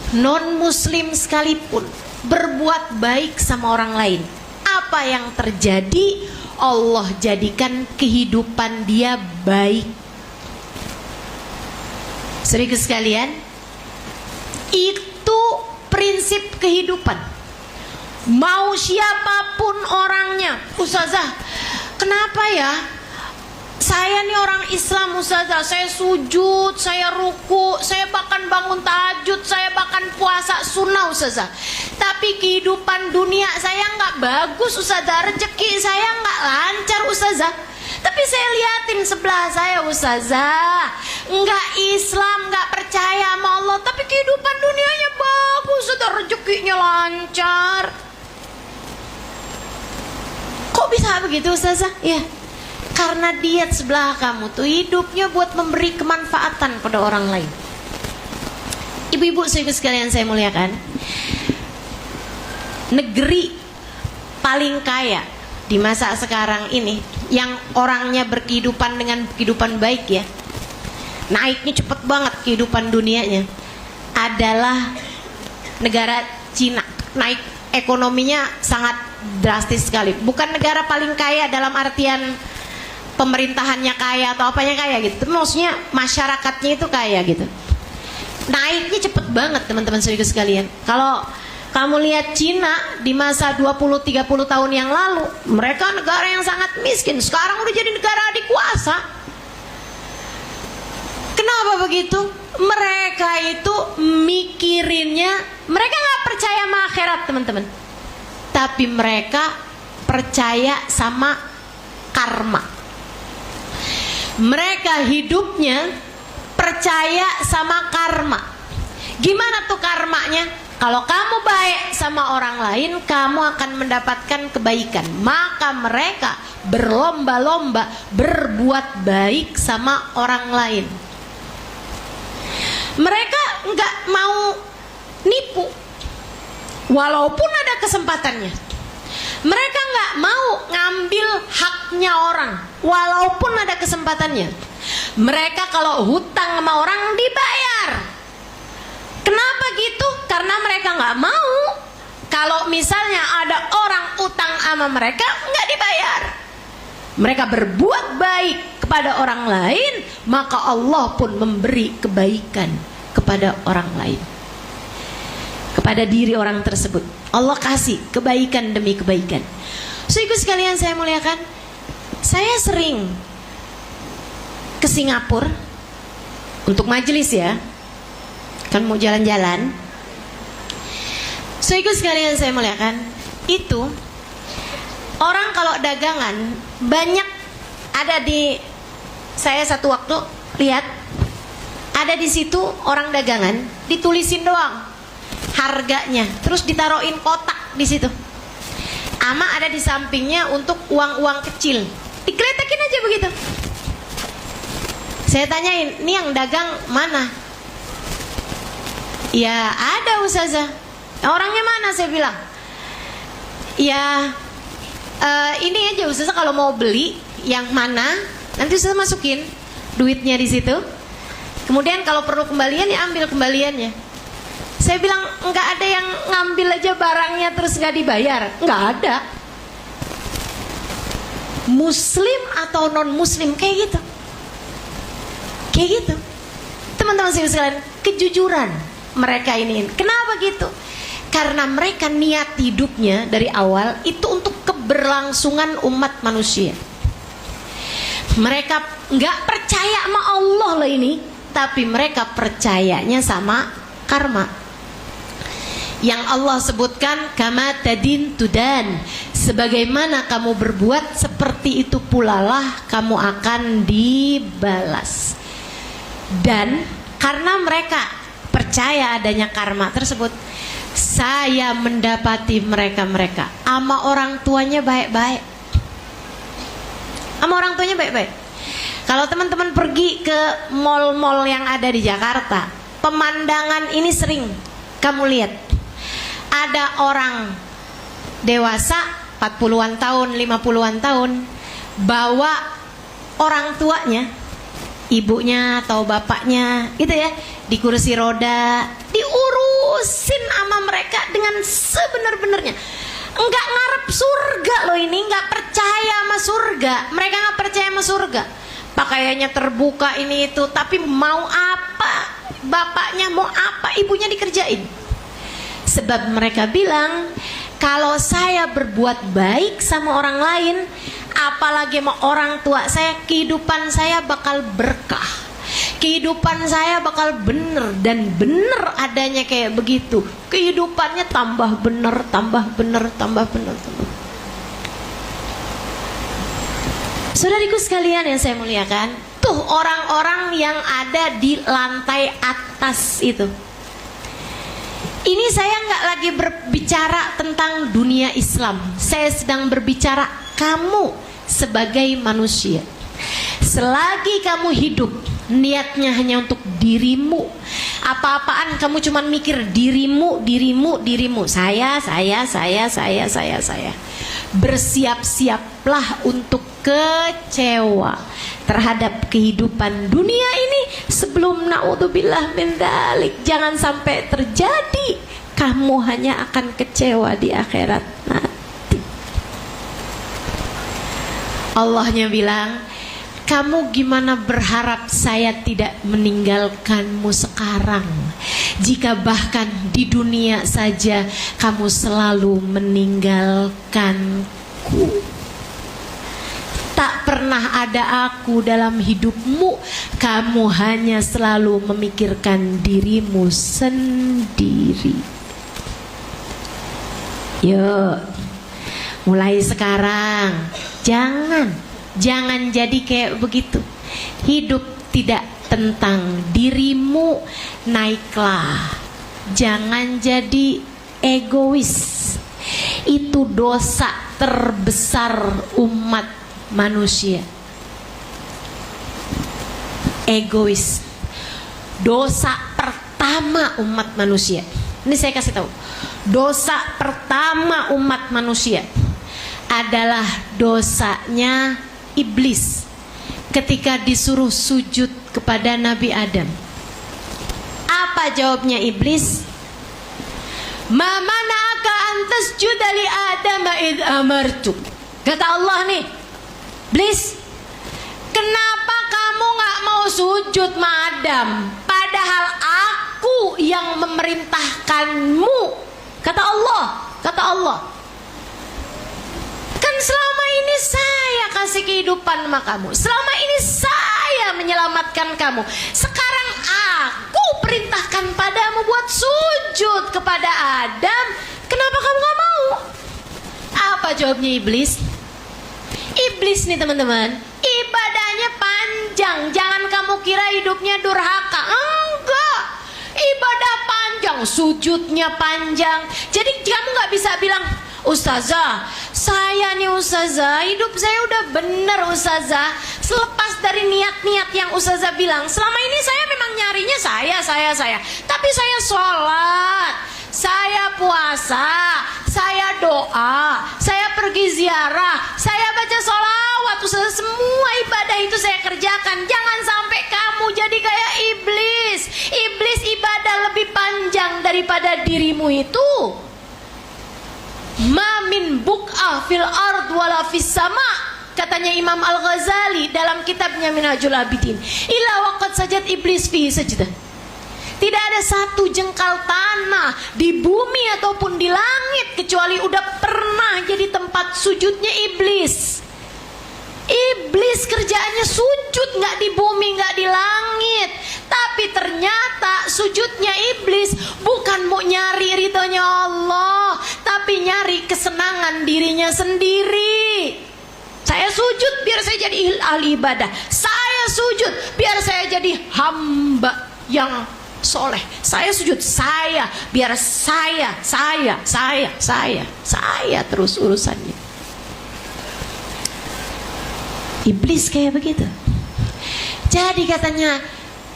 non muslim sekalipun berbuat baik sama orang lain. Apa yang terjadi? Allah jadikan kehidupan dia baik. Saudara sekalian, itu prinsip kehidupan. Mau siapapun orangnya. Ustazah, kenapa ya? Saya nih orang Islam Ustazah, saya sujud, saya ruku, saya bahkan bangun tahajud, saya bahkan puasa sunnah Ustazah. Tapi kehidupan dunia saya nggak bagus Ustazah, rezeki saya nggak lancar Ustazah. Tapi saya liatin sebelah saya Ustazah, nggak Islam, nggak percaya sama Allah, tapi kehidupan dunianya bagus Ustazah, rezekinya lancar. Kok bisa begitu Ustazah? Ya, karena dia sebelah kamu tuh hidupnya buat memberi kemanfaatan pada orang lain. Ibu-ibu sekalian saya muliakan, negeri paling kaya di masa sekarang ini, yang orangnya berkehidupan dengan kehidupan baik ya, naiknya cepet banget kehidupan dunianya, adalah negara Cina. Naik ekonominya sangat drastis sekali. Bukan negara paling kaya dalam artian pemerintahannya kaya atau apanya kaya gitu, maksudnya masyarakatnya itu kaya gitu. Naiknya cepet banget teman-teman saudara sekalian. Kalau kamu lihat Cina di masa 20-30 tahun yang lalu, mereka negara yang sangat miskin, sekarang udah jadi negara adikuasa. Kenapa begitu? Mereka itu mikirinnya, mereka gak percaya sama akhirat teman-teman, tapi mereka percaya sama karma. Mereka hidupnya percaya sama karma. Gimana tuh karmanya? Kalau kamu baik sama orang lain, kamu akan mendapatkan kebaikan. Maka mereka berlomba-lomba berbuat baik sama orang lain. Mereka nggak mau nipu, walaupun ada kesempatannya. Mereka nggak mau ngambil haknya orang, walaupun ada kesempatannya. Mereka kalau hutang sama orang dibayar. Kenapa gitu? Karena mereka nggak mau kalau misalnya ada orang utang sama mereka nggak dibayar. Mereka berbuat baik kepada orang lain, maka Allah pun memberi kebaikan kepada orang lain, kepada diri orang tersebut. Allah kasih kebaikan demi kebaikan. Saudara sekalian saya muliakan, saya sering ke Singapura untuk majelis ya, kan mau jalan-jalan. Saudara sekalian saya muliakan, itu orang kalau dagangan banyak ada di, saya satu waktu lihat ada di situ orang dagangan ditulisin doang harganya, terus ditaruhin kotak di situ. Ama ada di sampingnya untuk uang-uang kecil, dikletekin aja begitu. Saya tanyain, ini yang dagang mana? Ya ada Ustazah. Orangnya mana? Saya bilang, ya Ini aja Ustazah kalau mau beli yang mana nanti Ustazah masukin duitnya di situ. Kemudian kalau perlu kembalian ya ambil kembaliannya. Saya bilang nggak ada yang ngambil aja barangnya terus nggak dibayar, nggak ada. Muslim atau non Muslim kayak gitu, kayak gitu. Teman-teman sekalian, kejujuran mereka ini. Kenapa gitu? Karena mereka niat hidupnya dari awal itu untuk keberlangsungan umat manusia. Mereka nggak percaya sama Allah loh ini, tapi mereka percayanya sama karma. Yang Allah sebutkan kama tadin tudan, sebagaimana kamu berbuat seperti itu pula lah kamu akan dibalas. Dan karena mereka percaya adanya karma tersebut, saya mendapati mereka sama orang tuanya baik-baik. Sama orang tuanya baik-baik. Kalau teman-teman pergi ke mall-mall yang ada di Jakarta, pemandangan ini sering kamu lihat. Ada orang dewasa 40-an tahun, 50-an tahun bawa orang tuanya, ibunya atau bapaknya gitu ya, di kursi roda, diurusin sama mereka dengan sebenar-benarnya. Enggak ngarep surga loh ini, enggak percaya sama surga. Mereka enggak percaya sama surga. Pakaiannya terbuka ini itu, tapi mau apa? Bapaknya mau apa? Ibunya dikerjain. Sebab mereka bilang, kalau saya berbuat baik sama orang lain, apalagi sama orang tua saya, kehidupan saya bakal berkah, kehidupan saya bakal bener. Dan bener adanya kayak begitu, kehidupannya tambah bener, tambah bener, tambah bener, tambah. Saudariku sekalian yang saya muliakan, tuh orang-orang yang ada di lantai atas itu. Ini saya nggak lagi berbicara tentang dunia Islam. Saya sedang berbicara kamu sebagai manusia. Selagi kamu hidup, niatnya hanya untuk dirimu. Apa-apaan kamu cuma mikir dirimu, dirimu, dirimu. Saya. Bersiap-siaplah untuk kecewa terhadap kehidupan dunia ini sebelum naudzubillah min dzalik. Jangan sampai terjadi kamu hanya akan kecewa di akhirat nanti. Allahnya bilang, kamu gimana berharap saya tidak meninggalkanmu sekarang, jika bahkan di dunia saja kamu selalu meninggalkanku. Tak pernah ada aku dalam hidupmu, kamu hanya selalu memikirkan dirimu sendiri. Yuk, mulai sekarang jangan jadi kayak begitu. Hidup tidak tentang dirimu, naiklah. Jangan jadi egois. Itu dosa terbesar umat manusia. Egois. Dosa pertama umat manusia. Ini saya kasih tahu. Dosa pertama umat manusia adalah dosanya iblis ketika disuruh sujud kepada Nabi Adam. Apa jawabnya iblis? Ma mana'aka an tasjuda li Adam id amartuk. Kata Allah nih, iblis, kenapa kamu gak mau sujud sama Adam, padahal aku yang memerintahkanmu. Kata Allah, kan selama ini saya kasih kehidupan sama kamu, selama ini saya menyelamatkan kamu. Sekarang aku perintahkan padamu buat sujud kepada Adam, kenapa kamu gak mau? Apa jawabnya iblis? Iblis nih teman-teman, ibadahnya panjang. Jangan kamu kira hidupnya durhaka. Enggak, ibadah panjang, sujudnya panjang. Jadi kamu gak bisa bilang, Ustazah, saya nih Ustazah, hidup saya udah bener Ustazah. Selepas dari niat-niat yang Ustazah bilang, selama ini saya memang nyarinya saya. Tapi saya sholat, saya puasa, saya doa, saya pergi ziarah, saya baca sholawat, semua ibadah itu saya kerjakan. Jangan sampai kamu jadi kayak iblis. Iblis ibadah lebih panjang daripada dirimu itu. Ma min buk'ah fil ard wala fis sama, katanya Imam Al-Ghazali dalam kitabnya Minhajul Abidin, illa waqad sajad iblis fi sajdah. Tidak ada satu jengkal tanah di bumi ataupun di langit kecuali udah pernah jadi tempat sujudnya iblis. Iblis kerjaannya sujud, nggak di bumi, nggak di langit. Tapi ternyata sujudnya iblis bukan mau nyari ridhonya Allah, tapi nyari kesenangan dirinya sendiri. Saya sujud biar saya jadi ahli ibadah. Saya sujud biar saya jadi hamba yang soleh. Saya sujud biar saya terus urusannya. Iblis kayak begitu. Jadi katanya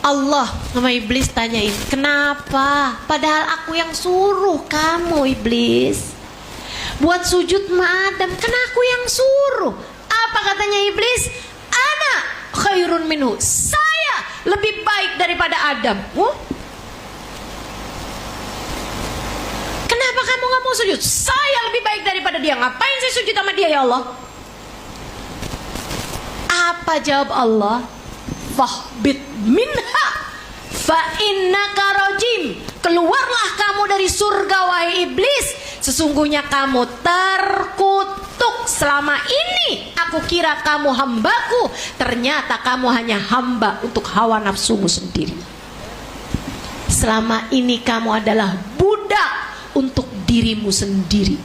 Allah sama iblis tanyain, kenapa? Padahal aku yang suruh kamu iblis buat sujud ma Adam, kan aku yang suruh. Apa katanya iblis? Ana khairun minhu, saya lebih baik daripada Adam. Kenapa kamu gak mau sujud? Saya lebih baik daripada dia. Ngapain saya sujud sama dia ya Allah? Apa jawab Allah? Fahbit minha fa innaka rajim. Keluarlah kamu dari surga wahai iblis, sesungguhnya kamu terkutuk. Selama ini aku kira kamu hambaku, ternyata kamu hanya hamba untuk hawa nafsumu sendiri. Selama ini kamu adalah budak untuk dirimu sendiri.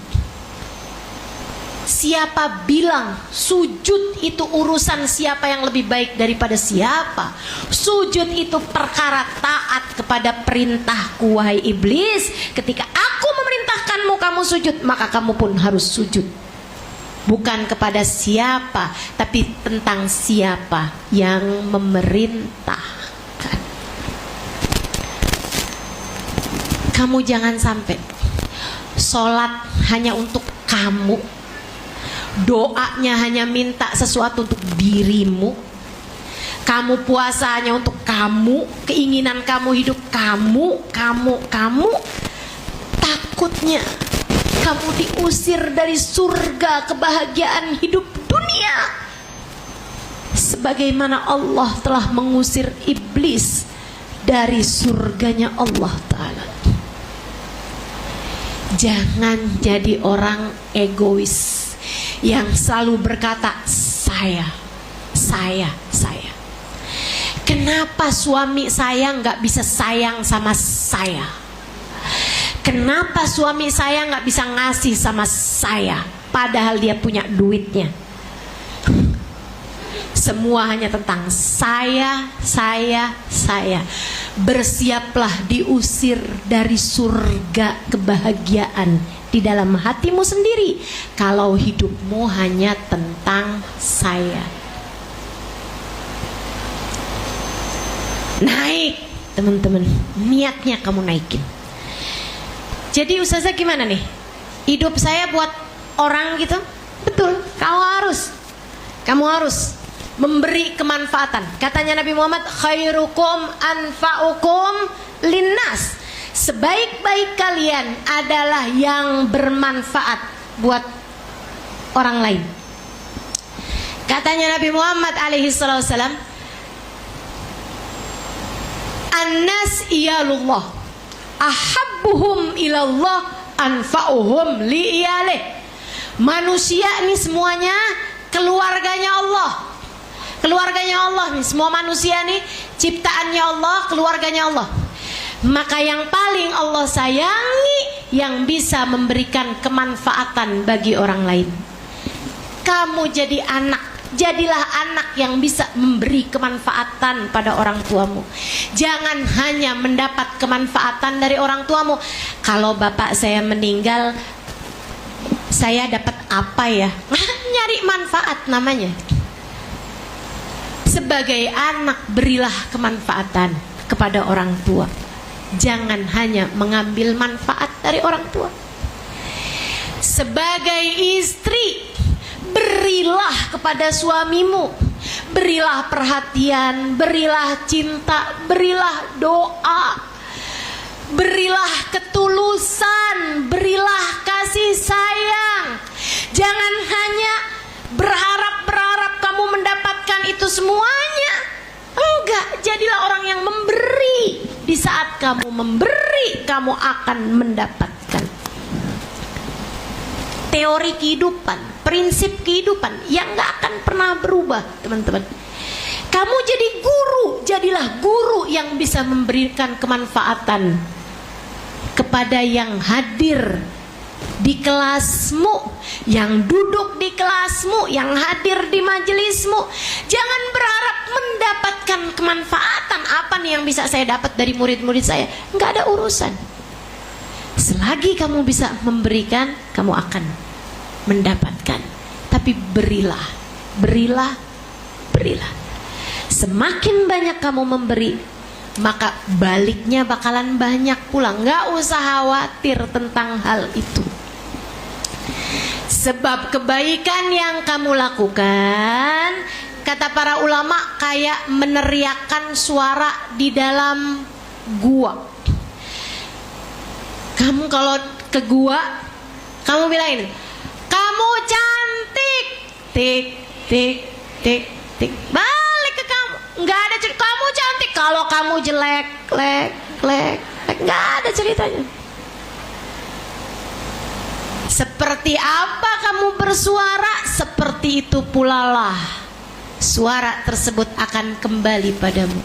Siapa bilang sujud itu urusan siapa yang lebih baik daripada siapa? Sujud itu perkara taat kepada perintahku wahai iblis. Ketika aku memerintahkanmu kamu sujud, maka kamu pun harus sujud. Bukan kepada siapa, tapi tentang siapa yang memerintahkan. Kamu jangan sampai sholat hanya untuk kamu, doanya hanya minta sesuatu untuk dirimu, kamu puasa hanya untuk kamu, keinginan kamu hidup kamu. Takutnya kamu diusir dari surga kebahagiaan hidup dunia, sebagaimana Allah telah mengusir iblis dari surganya Allah Ta'ala. Jangan jadi orang egois yang selalu berkata saya. Kenapa suami saya nggak bisa sayang sama saya? Kenapa suami saya nggak bisa ngasih sama saya? Padahal dia punya duitnya. Semua hanya tentang saya. Bersiaplah diusir dari surga kebahagiaan di dalam hatimu sendiri kalau hidupmu hanya tentang saya. Naik teman-teman, niatnya kamu naikin. Jadi ustazah gimana nih? Hidup saya buat orang gitu? Betul, kamu harus memberi kemanfaatan. Katanya Nabi Muhammad, khairukum anfa'ukum linnas. Sebaik-baik kalian adalah yang bermanfaat buat orang lain. Katanya Nabi Muhammad alaihi salam, annas iyalullah ahabbuhum ilallah anfa'uhum li'iyalih. Manusia ini semuanya keluarganya Allah. Keluarganya Allah nih, semua manusia nih ciptaannya Allah, keluarganya Allah. Maka yang paling Allah sayangi yang bisa memberikan kemanfaatan bagi orang lain. Kamu jadi anak, jadilah anak yang bisa memberi kemanfaatan pada orang tuamu. Jangan hanya mendapat kemanfaatan dari orang tuamu. Kalau bapak saya meninggal, saya dapat apa ya? Nyari manfaat namanya. Sebagai anak berilah kemanfaatan kepada orang tua. jangan hanya mengambil manfaat dari orang tua. Sebagai istri, berilah kepada suamimu, berilah perhatian, berilah cinta, berilah doa, berilah ketulusan, berilah kasih sayang. Jangan hanya berharap kamu mendapatkan itu semuanya. Enggak, jadilah orang yang memberi. Di saat kamu memberi, kamu akan mendapatkan. Teori kehidupan, prinsip kehidupan yang gak akan pernah berubah, teman-teman. Kamu jadi guru, jadilah guru yang bisa memberikan kemanfaatan kepada yang hadir di kelasmu, yang duduk di kelasmu, yang hadir di majelismu. Jangan berharap mendapatkan kemanfaatan. Apa nih yang bisa saya dapat dari murid-murid saya? Nggak ada urusan. Selagi kamu bisa memberikan, kamu akan mendapatkan. Tapi berilah, berilah, berilah. Semakin banyak kamu memberi, maka baliknya bakalan banyak pula. Nggak usah khawatir tentang hal itu. Sebab kebaikan yang kamu lakukan, kata para ulama, kayak meneriakkan suara di dalam gua. Kamu kalau ke gua, kamu bilangin, kamu cantik, tik tik tik tik, balik ke kamu. Nggak ada cerita kamu cantik. Kalau kamu jelek, lek, nggak ada ceritanya. Seperti apa kamu bersuara, seperti itu pula lah suara tersebut akan kembali padamu.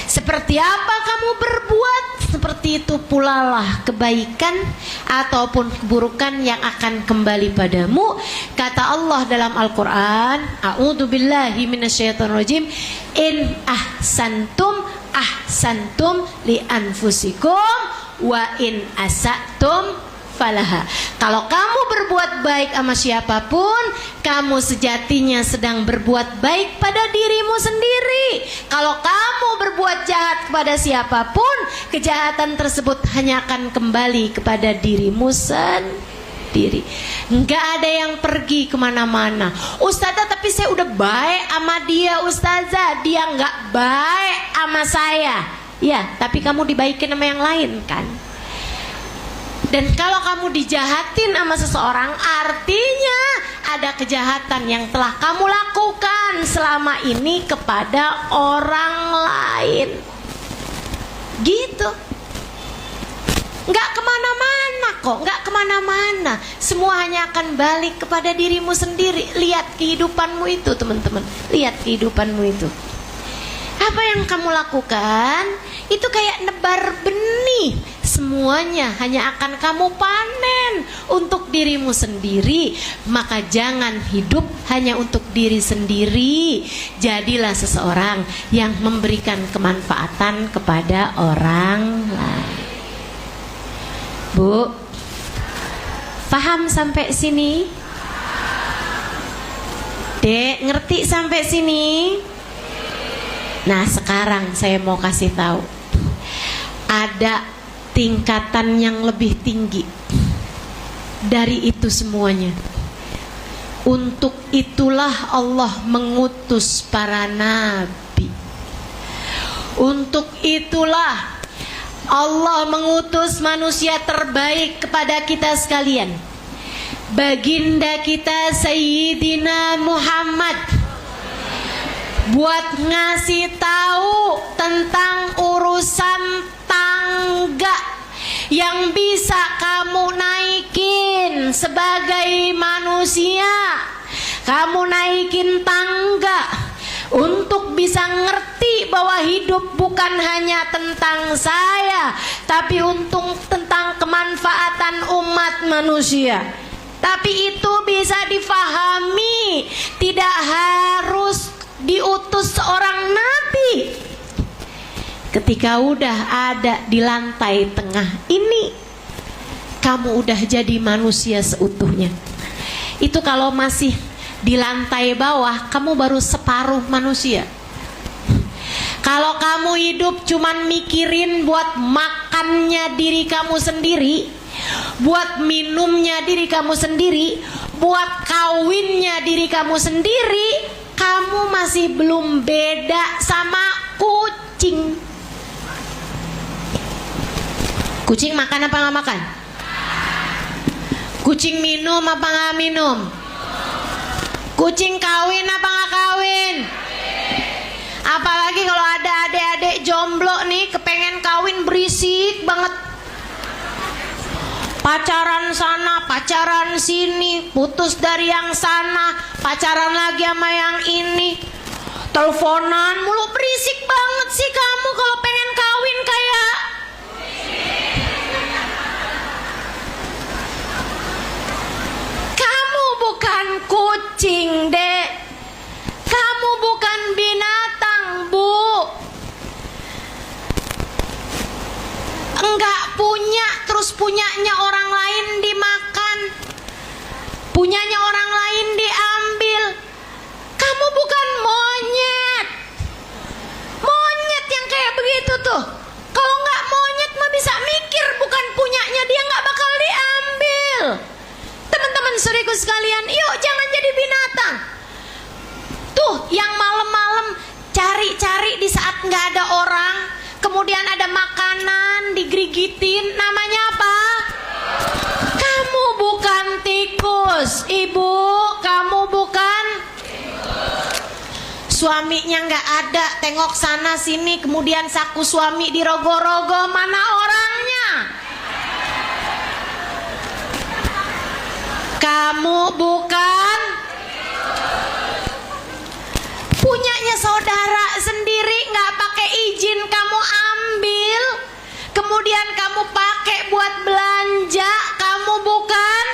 Seperti apa kamu berbuat, seperti itu pula lah kebaikan ataupun keburukan yang akan kembali padamu. Kata Allah dalam Al-Quran, a'udzubillahi minasyaitonirrajim, in ahsantum ahsantum li anfusikum wa in asatum falaha. Kalau kamu berbuat baik sama siapapun, kamu sejatinya sedang berbuat baik pada dirimu sendiri. Kalau kamu berbuat jahat kepada siapapun, kejahatan tersebut hanya akan kembali kepada dirimu sendiri. Nggak ada yang pergi kemana-mana. Ustazah, tapi saya udah baik sama dia. Ustazah, dia nggak baik sama saya. Ya, tapi kamu dibaikin sama yang lain kan. Dan kalau kamu dijahatin sama seseorang, artinya ada kejahatan yang telah kamu lakukan selama ini kepada orang lain. Gitu. Nggak kemana-mana kok, nggak kemana-mana. Semua hanya akan balik kepada dirimu sendiri. Lihat kehidupanmu itu, teman-teman. Lihat kehidupanmu itu. Apa yang kamu lakukan itu kayak nebar benih. Semuanya hanya akan kamu panen untuk dirimu sendiri. Maka jangan hidup hanya untuk diri sendiri. Jadilah seseorang yang memberikan kemanfaatan kepada orang lain. Bu, paham sampai sini? Dek, ngerti sampai sini? Nah, sekarang saya mau kasih tahu. Ada tingkatan yang lebih tinggi dari itu semuanya. Untuk itulah Allah mengutus para nabi. Untuk itulah Allah mengutus manusia terbaik kepada kita sekalian, baginda kita Sayyidina Muhammad, buat ngasih tahu tentang urusan tangga yang bisa kamu naikin sebagai manusia. Kamu naikin tangga untuk bisa ngerti bahwa hidup bukan hanya tentang saya, tapi untuk tentang kemanfaatan umat manusia. Tapi itu bisa difahami, tidak harus diutus seorang nabi. Ketika udah ada di lantai tengah ini, kamu udah jadi manusia seutuhnya. Itu kalau masih di lantai bawah, kamu baru separuh manusia. Kalau kamu hidup cuman mikirin buat makan makannya diri kamu sendiri, buat minumnya diri kamu sendiri, buat kawinnya diri kamu sendiri, kamu masih belum beda sama kucing. Kucing makan apa nggak makan? Kucing minum apa nggak minum? Kucing kawin apa nggak kawin? Apalagi kalau ada adik-adik jomblo nih kepengen kawin, berisik banget. Pacaran sana, pacaran sini, putus dari yang sana, pacaran lagi sama yang ini, teleponan mulu, berisik banget sih kamu kalau pengen kawin kayak. Kamu bukan kucing, Dek. Kamu bukan binatang, Bu. Enggak punya, terus punyanya orang lain dimakan, punyanya orang lain diambil. Kamu bukan monyet. Monyet yang kayak begitu tuh, kalau nggak monyet mah bisa mikir bukan punyanya dia, nggak bakal diambil. Teman-teman saudaraku sekalian, yuk jangan jadi binatang. Tuh yang malam-malam cari-cari di saat nggak ada orang, kemudian ada makanan digrigitin, namanya apa? Kamu bukan tikus, Ibu. Kamu bukan tikus. Suaminya nggak ada, tengok sana sini, kemudian saku suami dirogoh-rogoh, mana orangnya? Kamu bukan punyanya saudara sendiri, nggak pakai izin kamu ambil, kemudian kamu pakai buat belanja. Kamu bukan.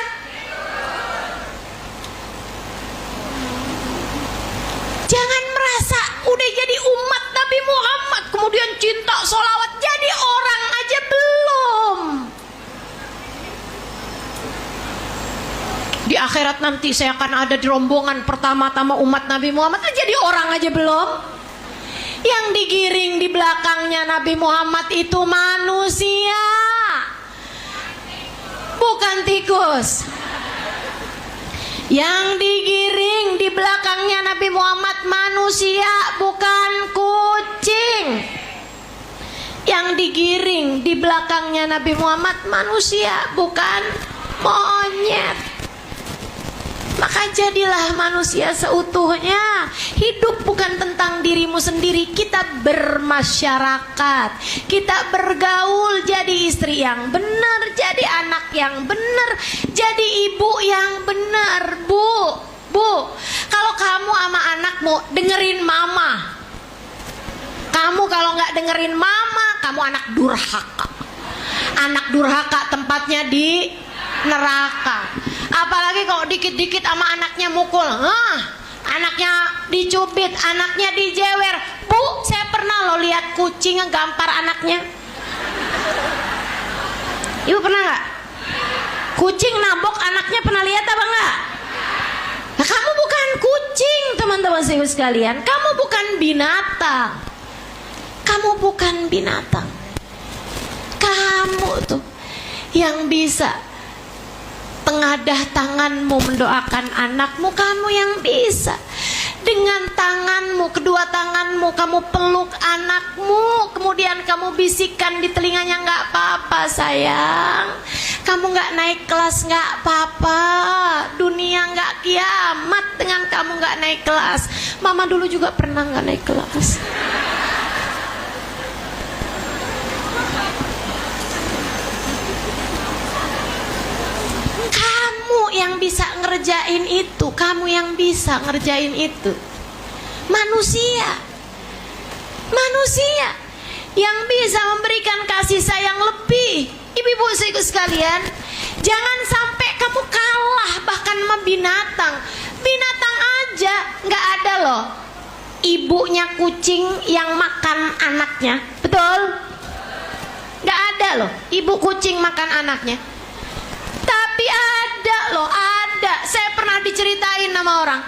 Jangan merasa udah jadi umat Nabi Muhammad kemudian cinta sholawat, jadi orang aja belum. Di akhirat nanti saya akan ada di rombongan pertama-tama umat Nabi Muhammad, jadi orang aja belum. Yang digiring di belakangnya Nabi Muhammad itu manusia, bukan tikus. Yang digiring di belakangnya Nabi Muhammad manusia, bukan kucing. Yang digiring di belakangnya Nabi Muhammad manusia, bukan monyet. Maka jadilah manusia seutuhnya. Hidup bukan tentang dirimu sendiri. Kita bermasyarakat, kita bergaul, jadi istri yang benar, jadi anak yang benar, jadi ibu yang benar. Bu, kalau kamu sama anakmu dengerin mama, kamu kalau nggak dengerin mama, kamu anak durhaka. Anak durhaka tempatnya di neraka. Apalagi kalau dikit-dikit sama anaknya mukul, anaknya dicubit, anaknya dijewer. Bu, saya pernah lo lihat kucing ngegampar anaknya. Ibu pernah nggak? Kucing nabok anaknya, pernah lihat apa enggak? Nah, kamu bukan kucing, teman-teman saya sekalian. Kamu bukan binatang. Kamu bukan binatang. Kamu tuh yang bisa tengadah tanganmu mendoakan anakmu. Kamu yang bisa dengan tanganmu, kedua tanganmu kamu peluk anakmu, kemudian kamu bisikkan di telinganya, nggak apa-apa sayang, kamu nggak naik kelas nggak apa-apa, dunia nggak kiamat dengan kamu nggak naik kelas. Mama dulu juga pernah nggak naik kelas. Kamu yang bisa ngerjain itu, kamu yang bisa ngerjain itu. Manusia yang bisa memberikan kasih sayang lebih. Ibu-ibu saudaraku sekalian, jangan sampai kamu kalah bahkan sama binatang. Binatang aja nggak ada loh ibunya kucing yang makan anaknya, betul? Nggak ada loh ibu kucing makan anaknya. Tapi ada loh, ada. Saya pernah diceritain sama orang.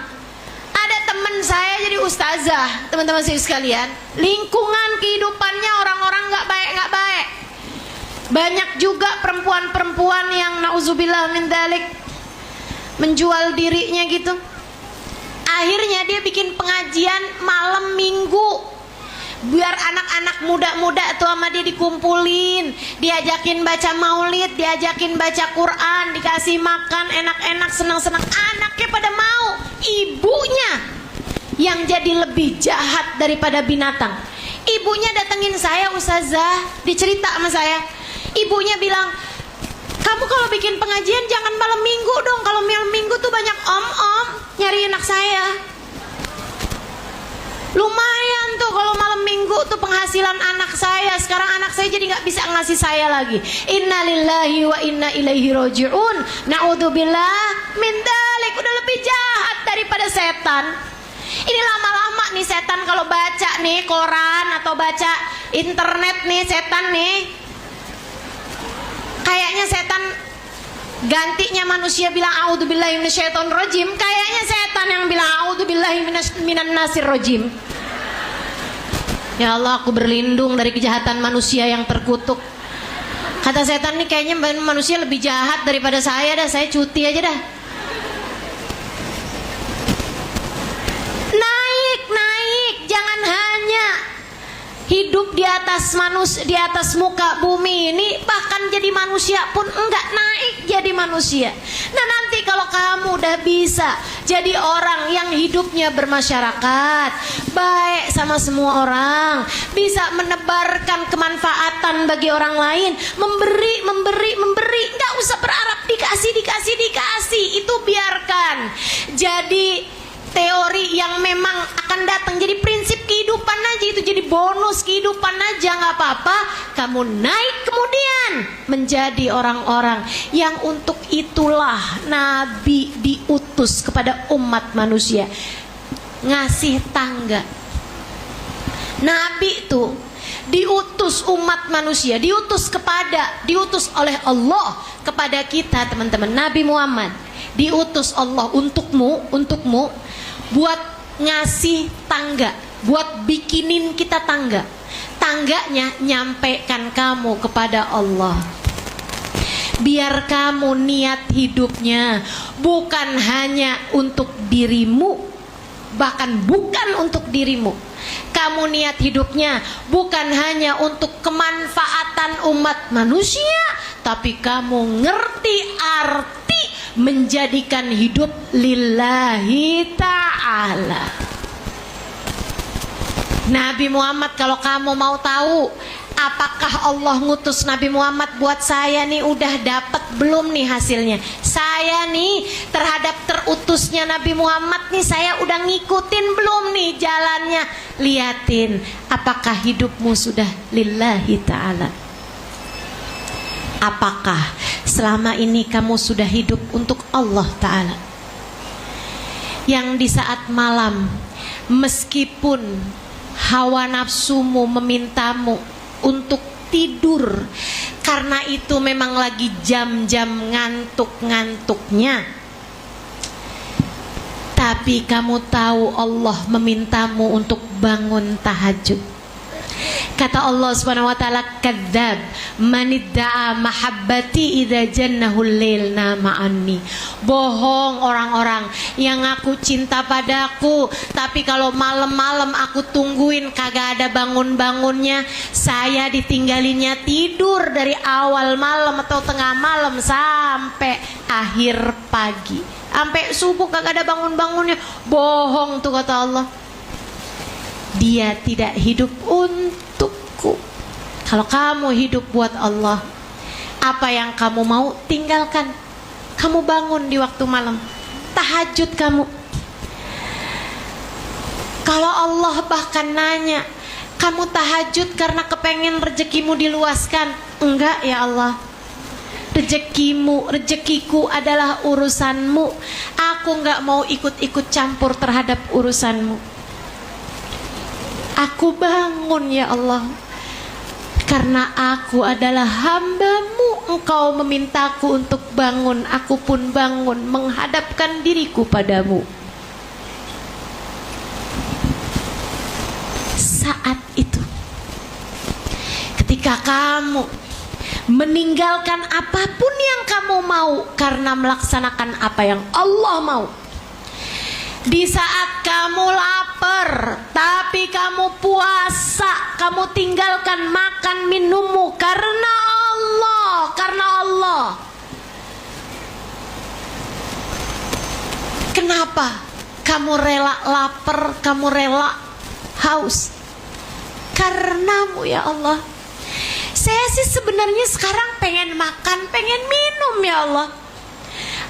Ada teman saya jadi ustazah, teman-teman saya sekalian. Lingkungan kehidupannya orang-orang nggak baik. Banyak juga perempuan-perempuan yang na'udzubillah min dzalik menjual dirinya gitu. Akhirnya dia bikin pengajian malam minggu, biar anak-anak muda-muda tuh sama dia dikumpulin, diajakin baca maulid, diajakin baca Quran, dikasih makan enak-enak, senang-senang. Anaknya pada mau, ibunya yang jadi lebih jahat daripada binatang. Ibunya datengin saya, Ustazah, dicerita sama saya. Ibunya bilang, kamu kalau bikin pengajian jangan malam minggu dong. Kalau malam minggu tuh banyak om-om nyari anak saya. Lumayan tuh kalau malam minggu tuh penghasilan anak saya. Sekarang anak saya jadi nggak bisa ngasih saya lagi. Innalillahi wa inna ilaihi roji'un. Na'udzubillah min dzalik. Udah lebih jahat daripada setan. Ini lama-lama nih setan kalau baca nih koran atau baca internet nih, setan nih, kayaknya setan gantinya manusia bilang a'udzubillahi minasyaitonirrajim, kayaknya setan yang bilang a'udzubillahi minan nasir rajim. Ya Allah, aku berlindung dari kejahatan manusia yang terkutuk. Kata setan nih, kayaknya manusia lebih jahat daripada saya dah, saya cuti aja dah. Naik, jangan hanya hidup di atas di atas muka bumi ini, bahkan jadi manusia pun enggak, naik jadi manusia. Nah, nanti kalau kamu udah bisa jadi orang yang hidupnya bermasyarakat, baik sama semua orang, bisa menebarkan kemanfaatan bagi orang lain, memberi, enggak usah berharap dikasih, itu biarkan jadi teori yang memang akan datang, jadi prinsip kehidupan aja, itu jadi bonus kehidupan aja, nggak apa-apa. Kamu naik kemudian menjadi orang-orang yang untuk itulah Nabi diutus kepada umat manusia, ngasih tangga. Nabi itu diutus umat manusia, diutus oleh Allah kepada kita, teman-teman. Nabi Muhammad diutus Allah untukmu buat ngasih tangga, buat bikinin kita tangganya nyampaikan kamu kepada Allah. Biar kamu niat hidupnya bukan hanya untuk dirimu, bahkan bukan untuk dirimu. Kamu niat hidupnya bukan hanya untuk kemanfaatan umat manusia, tapi kamu ngerti arti menjadikan hidup lillahi ta'ala. Nabi Muhammad, kalau kamu mau tahu apakah Allah ngutus Nabi Muhammad buat saya nih, udah dapat belum nih hasilnya? Saya nih terhadap terutusnya Nabi Muhammad nih, saya udah ngikutin belum nih jalannya? Liatin apakah hidupmu sudah lillahi ta'ala. Apakah selama ini kamu sudah hidup untuk Allah Ta'ala, yang di saat malam meskipun hawa nafsumu memintamu untuk tidur, karena itu memang lagi jam-jam ngantuk-ngantuknya, tapi kamu tahu Allah memintamu untuk bangun tahajud. Kata Allah Subhanahu wa taala, kadzab manidda'a mahabbati idza jannahul lail nama anni. Bohong orang-orang yang aku cinta padaku, tapi kalau malam-malam aku tungguin kagak ada bangun-bangunnya. Saya ditinggalinnya tidur dari awal malam atau tengah malam sampai akhir pagi, sampai subuh kagak ada bangun-bangunnya. Bohong tuh kata Allah. Dia tidak hidup untukku. Kalau kamu hidup buat Allah, apa yang kamu mau tinggalkan. Kamu bangun di waktu malam, tahajud kamu. Kalau Allah bahkan nanya, kamu tahajud karena kepengen rezekimu diluaskan? Enggak ya Allah, rezekiku adalah urusanmu. Aku enggak mau ikut-ikut campur terhadap urusanmu. Aku bangun ya Allah, karena aku adalah hambamu. Engkau memintaku untuk bangun, aku pun bangun menghadapkan diriku padamu. Saat itu, ketika kamu meninggalkan apapun yang kamu mau karena melaksanakan apa yang Allah mau. Di saat kamu lapar tapi kamu puasa, kamu tinggalkan makan minummu karena Allah, karena Allah. Kenapa kamu rela lapar, kamu rela haus? Karenamu ya Allah. Saya sih sebenarnya sekarang pengen makan, pengen minum ya Allah.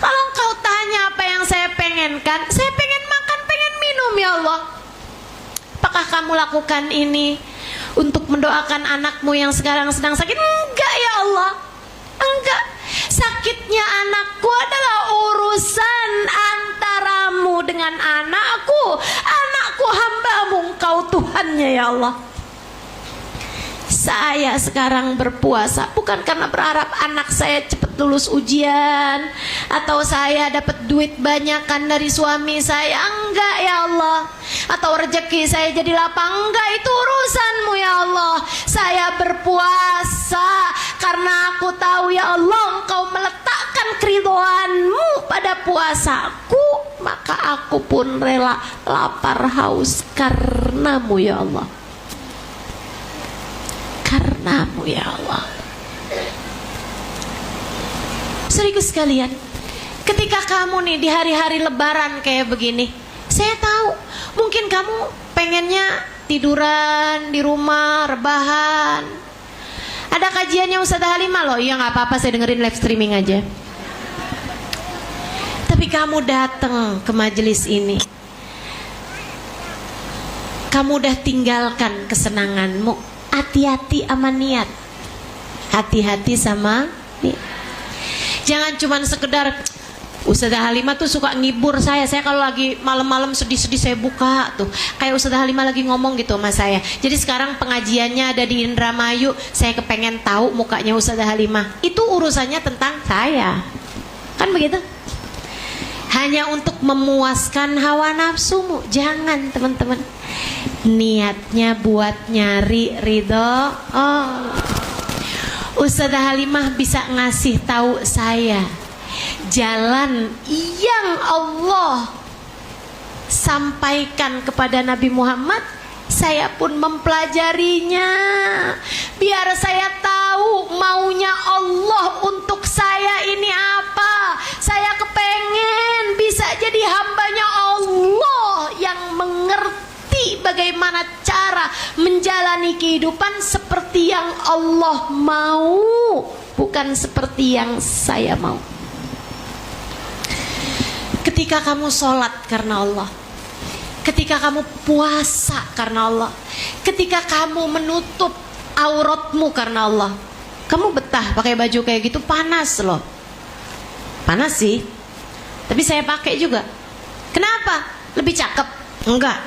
Kalau engkau tanya apa yang saya pengenkan, saya pengen makan, pengen minum ya Allah. Apakah kamu lakukan ini untuk mendoakan anakmu yang sekarang sedang sakit? Enggak ya Allah, enggak. Sakitnya anakku adalah urusan antaramu dengan anakku. Anakku hambamu, engkau Tuhannya ya Allah. Saya sekarang berpuasa bukan karena berharap anak saya cepat lulus ujian atau saya dapat duit banyakan dari suami saya, enggak ya Allah, atau rezeki saya jadi lapang, enggak, itu urusanmu ya Allah. Saya berpuasa karena aku tahu ya Allah engkau meletakkan keridhoanmu pada puasaku, maka aku pun rela lapar haus karenamu ya Allah. Karenamu ya Allah. Saudaraku sekalian, ketika kamu nih di hari-hari lebaran kayak begini, saya tahu mungkin kamu pengennya tiduran di rumah, rebahan. Ada kajiannya Ustazah Halimah loh. Iya gak apa-apa, saya dengerin live streaming aja. Tapi kamu datang ke majelis ini, kamu udah tinggalkan kesenanganmu. Hati-hati sama niat, hati-hati sama niat. Jangan cuman sekedar Ustazah Halimah tuh suka ngibur saya kalau lagi malam-malam sedih-sedih saya buka tuh kayak Ustazah Halimah lagi ngomong gitu sama saya. Jadi sekarang pengajiannya ada di Indramayu, saya kepengen tahu mukanya Ustazah Halimah. Itu urusannya tentang saya, kan begitu? Hanya untuk memuaskan hawa nafsumu. Jangan teman-teman, niatnya buat nyari ridho Allah. Ustazah Halimah bisa ngasih tahu saya jalan yang Allah sampaikan kepada Nabi Muhammad. Saya pun mempelajarinya biar saya tahu maunya Allah untuk saya ini apa. Saya kepengen bisa jadi hambanya Allah yang mengerti bagaimana cara menjalani kehidupan seperti yang Allah mau, bukan seperti yang saya mau. Ketika kamu sholat karena Allah, ketika kamu puasa karena Allah, ketika kamu menutup auratmu karena Allah, kamu betah pakai baju kayak gitu? Panas loh, panas sih, tapi saya pakai juga. Kenapa? Lebih cakep? Enggak.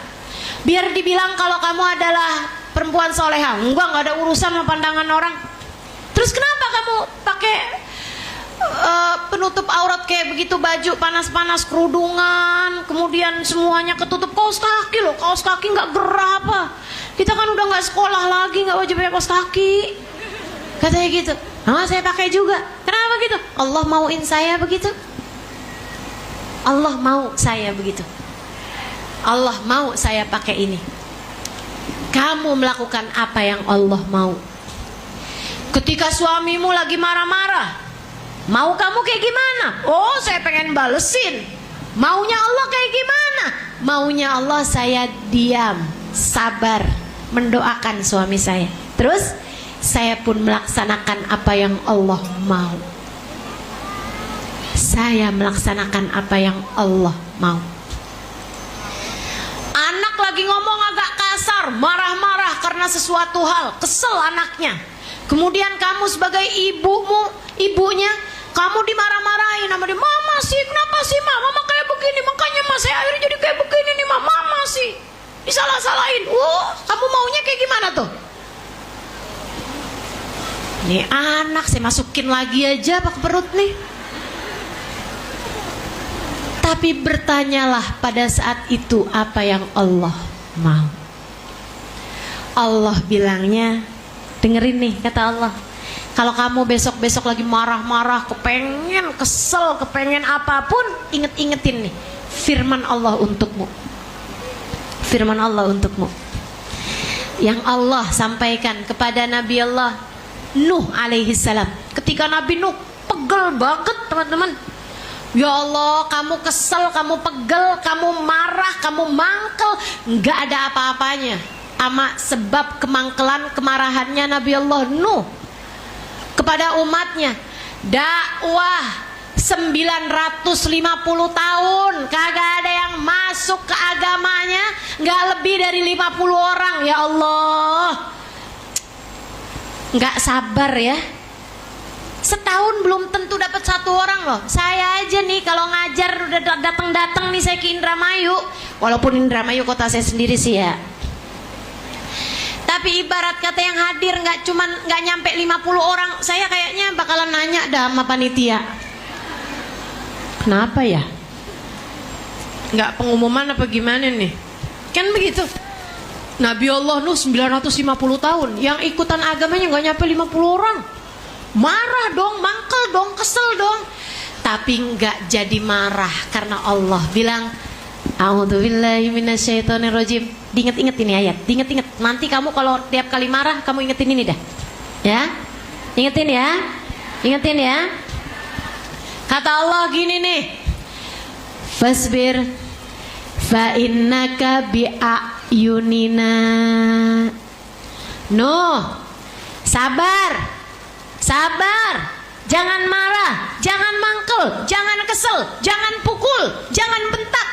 Biar dibilang kalau kamu adalah perempuan soleha? Enggak, nggak ada urusan sama pandangan orang. Terus kenapa kamu pakai penutup aurat kayak begitu, baju panas-panas, kerudungan, kemudian semuanya ketutup? Kaos kaki loh, kaos kaki nggak gerah apa? Kita kan udah nggak sekolah lagi, nggak wajib pakai kaos kaki, katanya gitu. Nah, saya pakai juga. Kenapa gitu? Allah mauin saya begitu. Allah mau saya begitu. Allah mau saya pakai ini. Kamu melakukan apa yang Allah mau. Ketika suamimu lagi marah-marah, mau kamu kayak gimana? Oh, saya pengen balesin. Maunya Allah kayak gimana? Maunya Allah saya diam, sabar, mendoakan suami saya. Terus saya pun melaksanakan apa yang Allah mau. Saya melaksanakan apa yang Allah mau. Anak lagi ngomong agak kasar, marah-marah karena sesuatu hal, kesel anaknya. Kemudian kamu sebagai ibunya, kamu dimarah-marahin sama dia. Mama sih, kenapa sih mama kayak begini? Makanya mas saya akhirnya jadi kayak begini nih mama sih. Disalah-salahin. Kamu maunya kayak gimana tuh? Nih anak saya masukin lagi aja apa ke perut nih. Tapi bertanyalah pada saat itu apa yang Allah mau. Allah bilangnya, dengerin nih kata Allah, Kalau kamu besok-besok lagi marah-marah, kepengen, kesel, kepengen apapun, ingetin nih firman Allah untukmu. Firman Allah untukmu yang Allah sampaikan kepada Nabi Allah Nuh alaihi salam. Ketika Nabi Nuh pegel banget teman-teman. Ya Allah, kamu kesel, kamu pegel, kamu marah, kamu mangkel, nggak ada apa-apanya ama sebab kemangkelan kemarahannya Nabi Allah Nuh kepada umatnya. Dakwah 950 tahun kagak ada yang masuk ke agamanya, nggak lebih dari 50 orang. Ya Allah, nggak sabar ya. Setahun belum tentu dapat 1 orang loh. Saya aja nih kalau ngajar udah datang nih saya ke Indramayu, walaupun Indramayu kota saya sendiri sih ya, tapi ibarat kata yang hadir nggak nyampe 50 orang. Saya kayaknya bakalan nanya dah sama panitia, kenapa ya? Nggak pengumuman apa gimana nih? Kan begitu. Nabi Allah Nuh 950 tahun, yang ikutan agamanya nggak nyampe 50 orang. Marah dong, mangkel dong, kesel dong. Tapi nggak jadi marah karena Allah bilang, A'udzubillahi minasyaitonirrajim. Diinget-inget ini ayat, diinget-inget. Nanti kamu kalau tiap kali marah, kamu ingetin ini dah. Ya, ingetin ya, ingetin ya. Kata Allah gini nih, fasbir fa innaka bi'ayunina. Nuh, sabar, sabar, jangan marah, jangan mangkel, jangan kesel, jangan pukul, jangan bentak,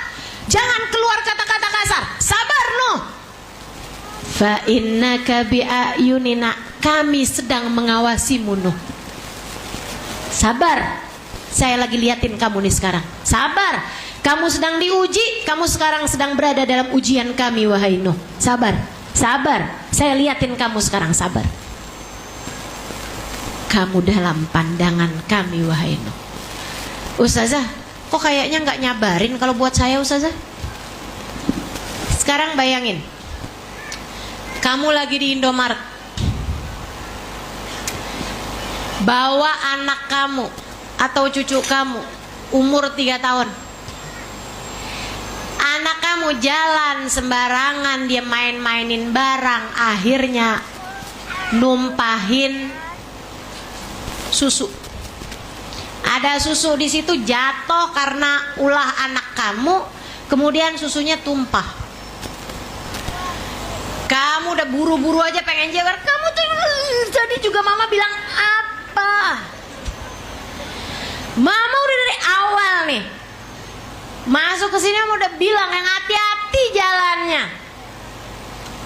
jangan keluar kata-kata kasar. Sabar Nuh. Fa innaka bi'ayunina, kami sedang mengawasimu Nuh. Sabar, saya lagi liatin kamu nih sekarang. Sabar, kamu sedang diuji, kamu sekarang sedang berada dalam ujian kami wahai Nuh. Sabar, sabar, saya liatin kamu sekarang. Sabar, kamu dalam pandangan kami wahai Nuh. Ustazah, kok kayaknya nggak nyabarin kalau buat saya Ustazah? Sekarang bayangin, kamu lagi di Indomaret, bawa anak kamu atau cucu kamu umur 3 tahun. Anak kamu jalan sembarangan, dia main-mainin barang, akhirnya numpahin susu. Ada susu di situ jatuh karena ulah anak kamu, kemudian susunya tumpah. Kamu udah buru-buru aja pengen jewer. Kamu tuh tadi juga mama bilang apa? Mama udah dari awal nih masuk ke sini, mama udah bilang yang hati-hati jalannya.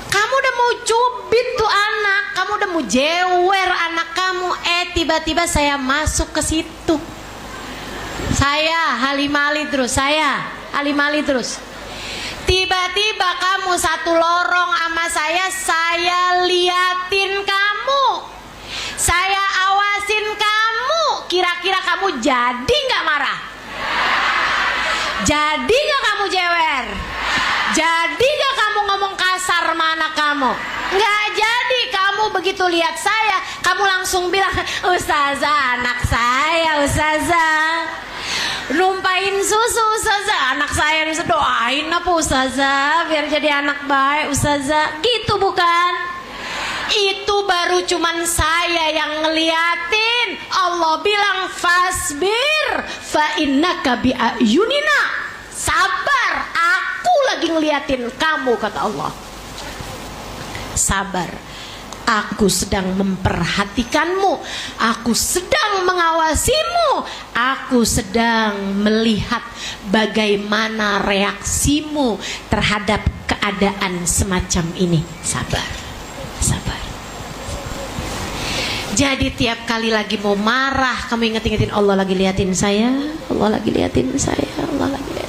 Kamu udah mau cubit tuh anak, kamu udah mau jewer anak kamu. Tiba-tiba saya masuk ke situ. Saya halimali terus, saya halimali terus. Tiba-tiba kamu satu lorong sama saya liatin kamu, saya awasin kamu. Kira-kira kamu jadi nggak marah? Jadi nggak kamu jewer? Jadi gak kamu ngomong kasar sama anak kamu? Nggak jadi. Kamu begitu lihat saya, kamu langsung bilang, Ustazah, anak saya Ustazah numpahin susu Ustazah, anak saya doain apa Ustazah biar jadi anak baik Ustazah. Gitu bukan? Itu baru cuman saya yang ngeliatin. Allah bilang fasbir fa innaka bi'ayunina. Sabar, aku lagi ngeliatin kamu, kata Allah. Sabar, aku sedang memperhatikanmu, aku sedang mengawasimu, aku sedang melihat bagaimana reaksimu terhadap keadaan semacam ini. Sabar, sabar. Jadi tiap kali lagi mau marah, kamu inget-ingetin Allah lagi liatin saya, Allah lagi liatin saya, Allah lagi liatin.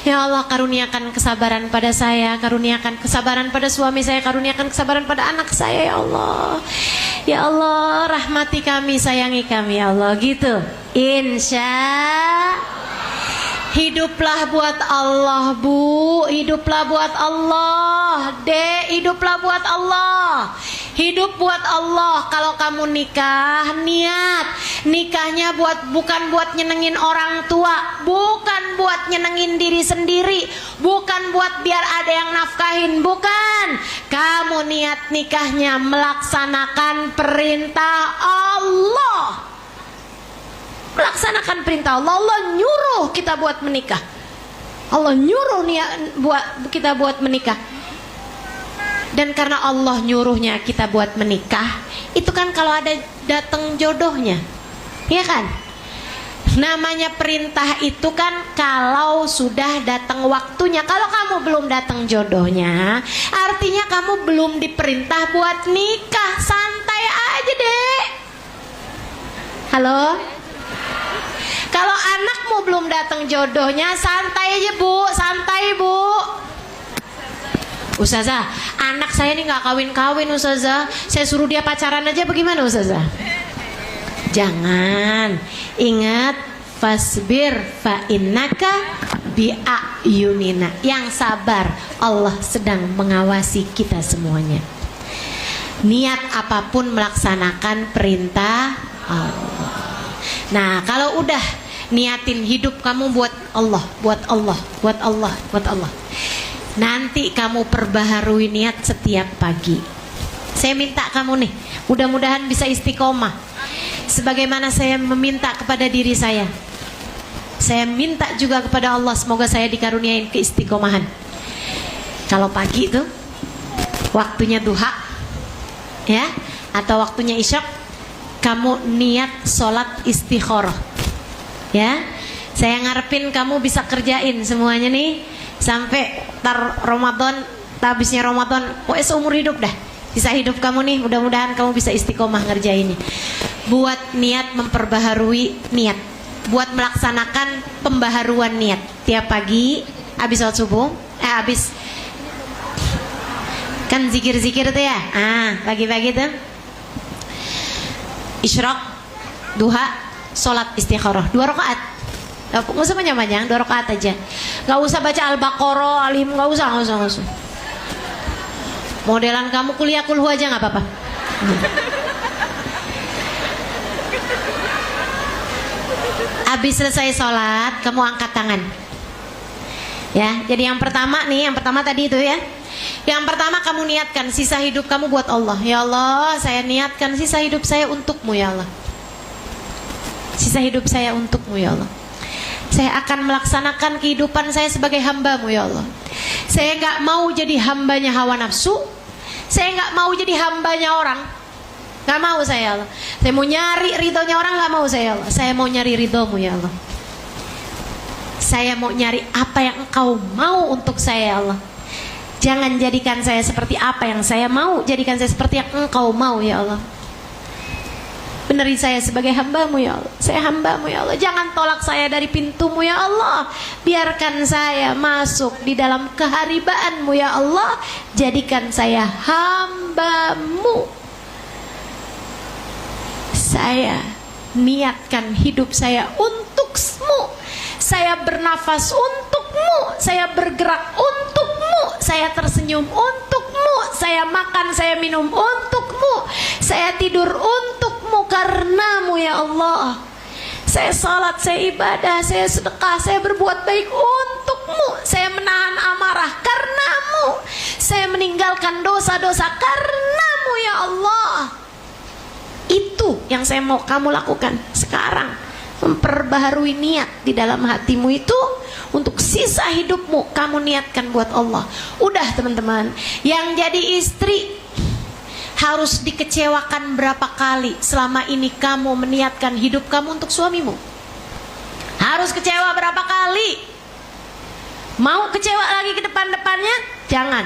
Ya Allah, karuniakan kesabaran pada saya, karuniakan kesabaran pada suami saya, karuniakan kesabaran pada anak saya ya Allah. Ya Allah, rahmati kami, sayangi kami ya Allah. Gitu. Insya hiduplah buat Allah Bu, hiduplah buat Allah. Dek, hiduplah buat Allah. Hidup buat Allah. Kalau kamu nikah, niat nikahnya bukan buat nyenengin orang tua, bukan buat nyenengin diri sendiri, bukan buat biar ada yang nafkahin, bukan. Kamu niat nikahnya melaksanakan perintah Allah. Melaksanakan perintah Allah. Allah nyuruh kita buat menikah. Allah nyuruh kita buat menikah. Dan karena Allah nyuruhnya kita buat menikah, itu kan kalau ada datang jodohnya, ya kan? Namanya perintah itu kan kalau sudah datang waktunya. Kalau kamu belum datang jodohnya, artinya kamu belum diperintah buat nikah. Santai aja deh. Halo? Kalau anakmu belum datang jodohnya, santai aja bu, santai bu. Ustazah, anak saya ini nggak kawin-kawin Ustazah. Saya suruh dia pacaran aja bagaimana Ustazah? Jangan. Ingat, fasbir fa innaka bi'ayunina. Yang sabar, Allah sedang mengawasi kita semuanya. Niat apapun melaksanakan perintah Allah. Nah, kalau udah niatin hidup kamu buat Allah, buat Allah, buat Allah, buat Allah, nanti kamu perbaharui niat setiap pagi. Saya minta kamu nih, mudah-mudahan bisa istiqomah. Sebagaimana saya meminta kepada diri saya minta juga kepada Allah, semoga saya dikaruniain keistiqomahan. Kalau pagi itu waktunya duha, ya, atau waktunya isya, kamu niat sholat istikharah, ya. Saya ngarepin kamu bisa kerjain semuanya nih sampai Ramadan, habisnya Ramadan, pokoknya seumur hidup dah. Sisa hidup kamu nih, mudah-mudahan kamu bisa istiqomah ngerjainnya. Buat niat memperbaharui niat, buat melaksanakan pembaharuan niat tiap pagi habis sholat subuh, habis kan zikir-zikir tuh ya. Pagi-pagi tuh isyraq, duha, sholat istikharah 2 rakaat. Gak usah panjang-panjang, 2 rakaat aja. Gak usah baca Al-Baqarah, Al-Him, gak usah. Modelan kamu kuliah kulhu aja gak apa-apa. Habis selesai sholat, kamu angkat tangan. Ya, jadi yang pertama tadi itu ya. Yang pertama kamu niatkan sisa hidup kamu buat Allah. Ya Allah, saya niatkan sisa hidup saya untukmu ya Allah. Sisa hidup saya untukmu ya Allah. Saya akan melaksanakan kehidupan saya sebagai hambamu ya Allah. Saya gak mau jadi hambanya hawa nafsu. Saya gak mau jadi hambanya orang. Gak mau saya ya Allah. Saya mau nyari ridhonya orang, gak mau saya ya Allah. Saya mau nyari ridhomu ya Allah. Saya mau nyari apa yang engkau mau untuk saya ya Allah. Jangan jadikan saya seperti apa yang saya mau, jadikan saya seperti yang engkau mau ya Allah. Benerin saya sebagai hambamu ya Allah. Saya hambamu ya Allah. Jangan tolak saya dari pintumu ya Allah. Biarkan saya masuk di dalam keharibaanmu ya Allah. Jadikan saya hambamu. Saya niatkan hidup saya untukmu. Saya bernafas untukmu. Saya bergerak untukmu. Saya tersenyum untukmu. Saya makan, saya minum untukmu. Saya tidur untukmu karenamu ya Allah. Saya salat, saya ibadah, saya sedekah, saya berbuat baik untukmu. Saya menahan amarah karenamu. Saya meninggalkan dosa-dosa karenamu ya Allah. Itu yang saya mau kamu lakukan sekarang. Memperbaharui niat di dalam hatimu itu untuk sisa hidupmu kamu niatkan buat Allah. Udah teman-teman, yang jadi istri harus dikecewakan berapa kali selama ini kamu meniatkan hidup kamu untuk suamimu? Harus kecewa berapa kali? Mau kecewa lagi ke depan-depannya? Jangan.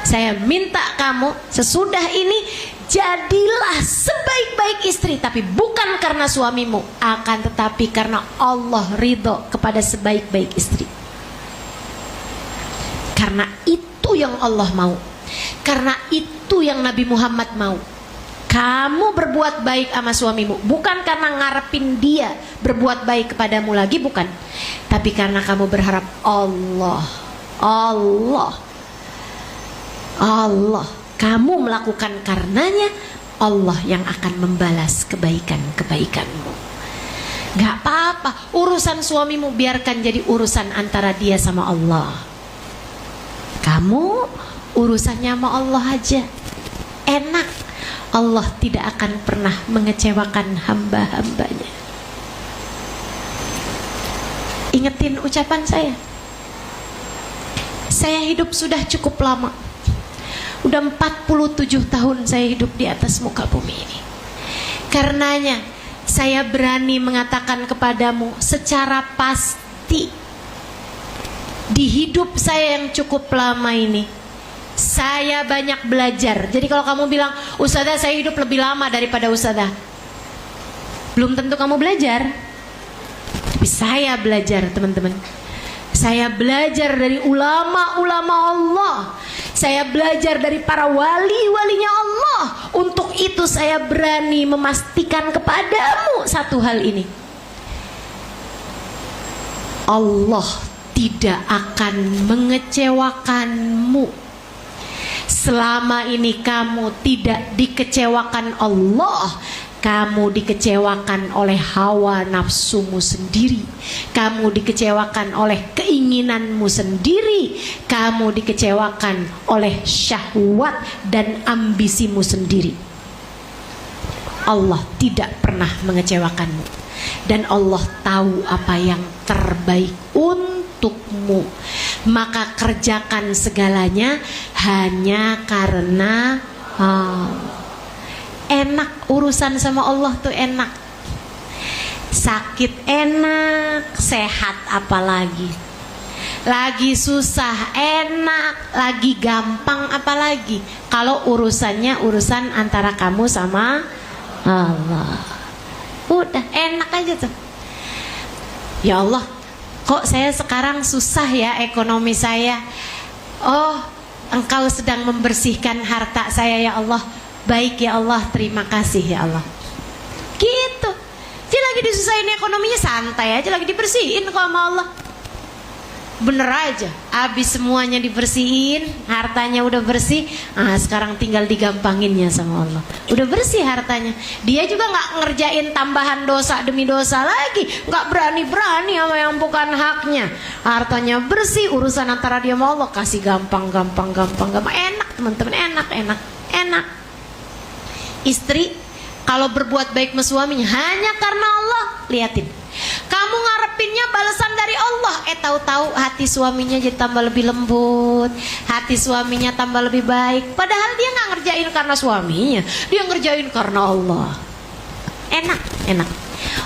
Saya minta kamu sesudah ini jadilah sebaik-baik istri, tapi bukan karena suamimu, akan tetapi karena Allah ridho kepada sebaik-baik istri. Karena itu yang Allah mau, karena itu yang Nabi Muhammad mau. Kamu berbuat baik sama suamimu bukan karena ngarepin dia berbuat baik kepadamu lagi, bukan, tapi karena kamu berharap Allah kamu melakukan karenanya, Allah yang akan membalas kebaikan-kebaikanmu. Gak apa-apa, urusan suamimu biarkan jadi urusan antara dia sama Allah. Kamu urusannya sama Allah aja, enak. Allah tidak akan pernah mengecewakan hamba-hambanya. Ingetin ucapan saya. Saya hidup sudah cukup lama. Udah 47 tahun saya hidup di atas muka bumi ini. Karenanya saya berani mengatakan kepadamu secara pasti, di hidup saya yang cukup lama ini, saya banyak belajar. Jadi kalau kamu bilang, Ustazah saya hidup lebih lama daripada Ustazah, belum tentu kamu belajar. Tapi saya belajar, teman-teman. Saya belajar dari ulama-ulama Allah. Saya belajar dari para wali-walinya Allah. Untuk itu saya berani memastikan kepadamu satu hal ini. Allah tidak akan mengecewakanmu. Selama ini kamu tidak dikecewakan Allah, kamu dikecewakan oleh hawa nafsumu sendiri. Kamu dikecewakan oleh keinginanmu sendiri. Kamu dikecewakan oleh syahwat dan ambisimu sendiri. Allah tidak pernah mengecewakanmu. Dan Allah tahu apa yang terbaik untukmu. Maka kerjakan segalanya hanya karena Allah. Enak urusan sama Allah tuh, enak. Sakit enak, sehat apalagi. Lagi susah enak, lagi gampang apalagi. Kalau urusannya urusan antara kamu sama Allah, udah enak aja tuh. Ya Allah, kok saya sekarang susah ya ekonomi saya. Oh, Engkau sedang membersihkan harta saya ya Allah. Baik ya Allah, terima kasih ya Allah. Gitu. Dia lagi disusahin ekonominya, santai aja, lagi dibersihin kok sama Allah. Bener aja, habis semuanya dibersihin, hartanya udah bersih. Sekarang tinggal digampanginnya sama Allah. Udah bersih hartanya. Dia juga gak ngerjain tambahan dosa demi dosa lagi. Gak berani-berani sama yang bukan haknya. Hartanya bersih, urusan antara dia sama Allah kasih gampang. Enak teman-teman, enak. Istri kalau berbuat baik sama suaminya hanya karena Allah, liatin. Kamu ngarepinnya balasan dari Allah, tahu-tahu hati suaminya jadi tambah lebih lembut, hati suaminya tambah lebih baik. Padahal dia nggak ngerjain karena suaminya, dia ngerjain karena Allah. Enak.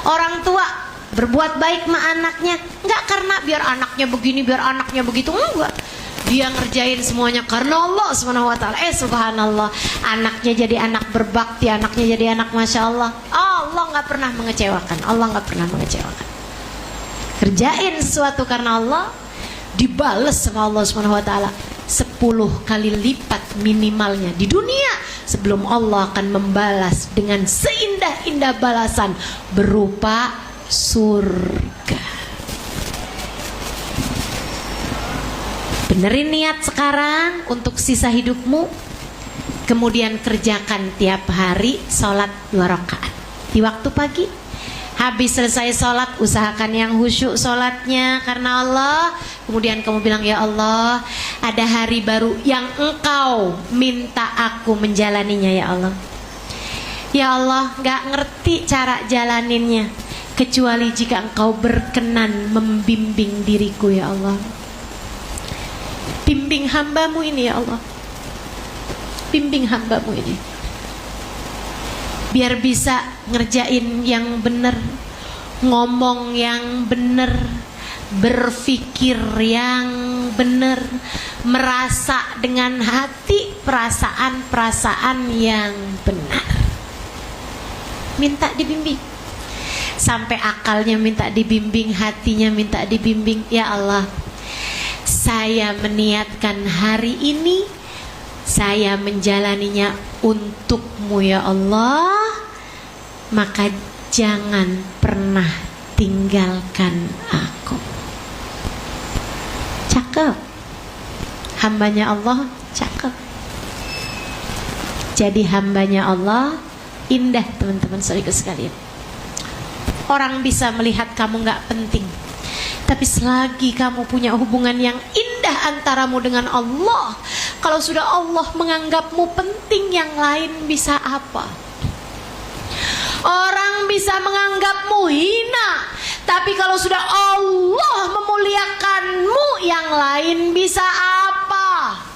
Orang tua berbuat baik sama anaknya nggak karena biar anaknya begini, biar anaknya begitu, enggak. Dia ngerjain semuanya karena Allah SWT. Subhanallah, anaknya jadi anak berbakti, anaknya jadi anak Masya Allah. Allah gak pernah mengecewakan. Kerjain sesuatu karena Allah, dibales sama Allah SWT 10 kali lipat minimalnya di dunia, sebelum Allah akan membalas dengan seindah-indah balasan berupa surga. Benerin niat sekarang untuk sisa hidupmu. Kemudian kerjakan tiap hari sholat 2 rakaat di waktu pagi. Habis selesai sholat, usahakan yang khusyuk sholatnya karena Allah. Kemudian kamu bilang, ya Allah, ada hari baru yang Engkau minta aku menjalaninya ya Allah. Ya Allah, gak ngerti cara jalaninnya, kecuali jika Engkau berkenan membimbing diriku ya Allah. Bimbing hambamu ini ya Allah. Bimbing hambamu ini, biar bisa ngerjain yang benar, ngomong yang benar, berpikir yang benar, merasa dengan hati perasaan-perasaan yang benar. Minta dibimbing. Sampai akalnya minta dibimbing, hatinya minta dibimbing. Ya Allah, saya meniatkan hari ini, saya menjalaninya untuk-Mu ya Allah, maka jangan pernah tinggalkan aku. Cakep, hambanya Allah, cakep. jadi hambanya Allah indah, teman-teman saudara sekalian. Orang bisa melihat kamu gak penting, tapi selagi kamu punya hubungan yang indah antaramu dengan Allah, kalau sudah Allah menganggapmu penting, yang lain bisa apa? Orang bisa menganggapmu hina, tapi kalau sudah Allah memuliakanmu, yang lain bisa apa?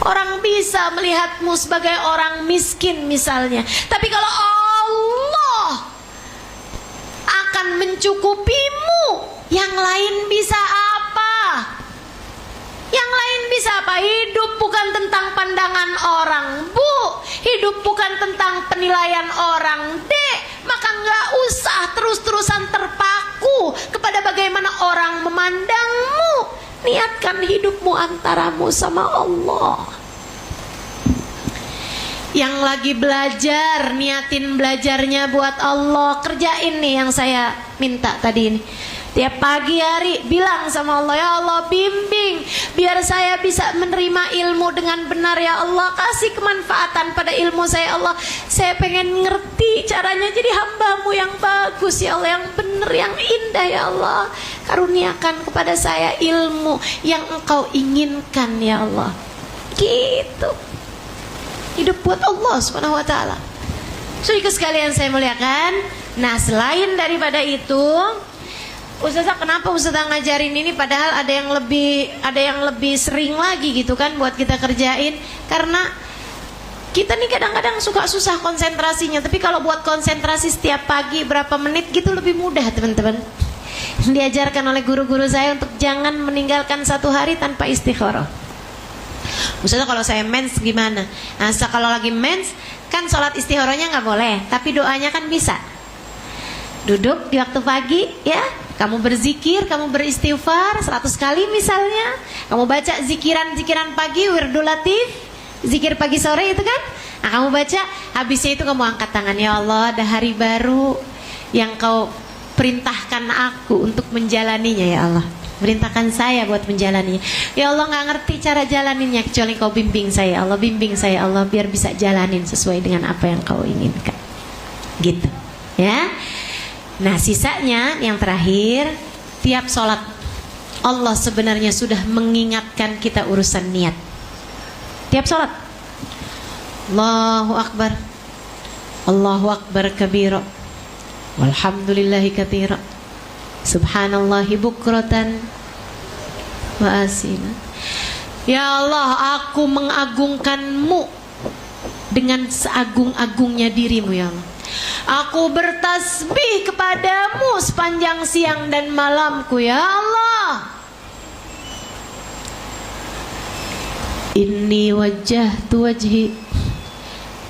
Orang bisa melihatmu sebagai orang miskin misalnya, tapi kalau Allah akan mencukupimu, yang lain bisa apa? Yang lain bisa apa? Hidup bukan tentang pandangan orang, Bu. Hidup bukan tentang penilaian orang, Dek. Maka nggak usah terus-terusan terpaku kepada bagaimana orang memandangmu. Niatkan hidupmu antaramu sama Allah. Yang lagi belajar, niatin belajarnya buat Allah. Kerjain nih yang saya minta tadi ini. Tiap pagi hari bilang sama Allah, ya Allah bimbing biar saya bisa menerima ilmu dengan benar, ya Allah. Kasih kemanfaatan pada ilmu saya, Allah. Saya pengen ngerti caranya jadi hambamu yang bagus, ya Allah, yang benar, yang indah, ya Allah. Karuniakan kepada saya ilmu yang Engkau inginkan, ya Allah. Gitu. Hidup buat Allah Subhanahu wa taala. Saudara sekalian saya muliakan. Nah, selain daripada itu, Ustazah, kenapa Ustazah ngajarin ini padahal ada yang lebih sering lagi gitu kan buat kita kerjain? Karena kita nih kadang-kadang suka susah konsentrasinya, tapi kalau buat konsentrasi setiap pagi berapa menit gitu lebih mudah, teman-teman. Diajarkan oleh guru-guru saya untuk jangan meninggalkan satu hari tanpa istikharah. Ustazah, kalau saya mens gimana? Nah, kalau lagi mens kan sholat istikharahnya nggak boleh, tapi doanya kan bisa. Duduk di waktu pagi, ya, kamu berzikir, kamu beristighfar 100 kali misalnya. Kamu baca zikiran-zikiran pagi, wirdul latif, zikir pagi sore itu kan. Nah, kamu baca, habisnya itu kamu angkat tangan, ya Allah, ada hari baru yang Kau perintahkan aku untuk menjalaninya, ya Allah. Perintahkan saya buat menjalaninya. Ya Allah, nggak ngerti cara jalaninnya kecuali Kau bimbing saya, Allah. Bimbing saya, Allah, biar bisa jalanin sesuai dengan apa yang Kau inginkan. Gitu, ya. Nah, sisanya yang terakhir, tiap sholat Allah sebenarnya sudah mengingatkan kita urusan niat. Tiap sholat, Allahu Akbar, Allahu Akbar kabira, walhamdulillahi katsira, subhanallahi bukratan wa asila. Ya Allah, aku mengagungkanmu dengan seagung-agungnya dirimu, ya Allah. Aku bertasbih kepadamu sepanjang siang dan malamku, ya Allah. Inni wajjahtu wajhi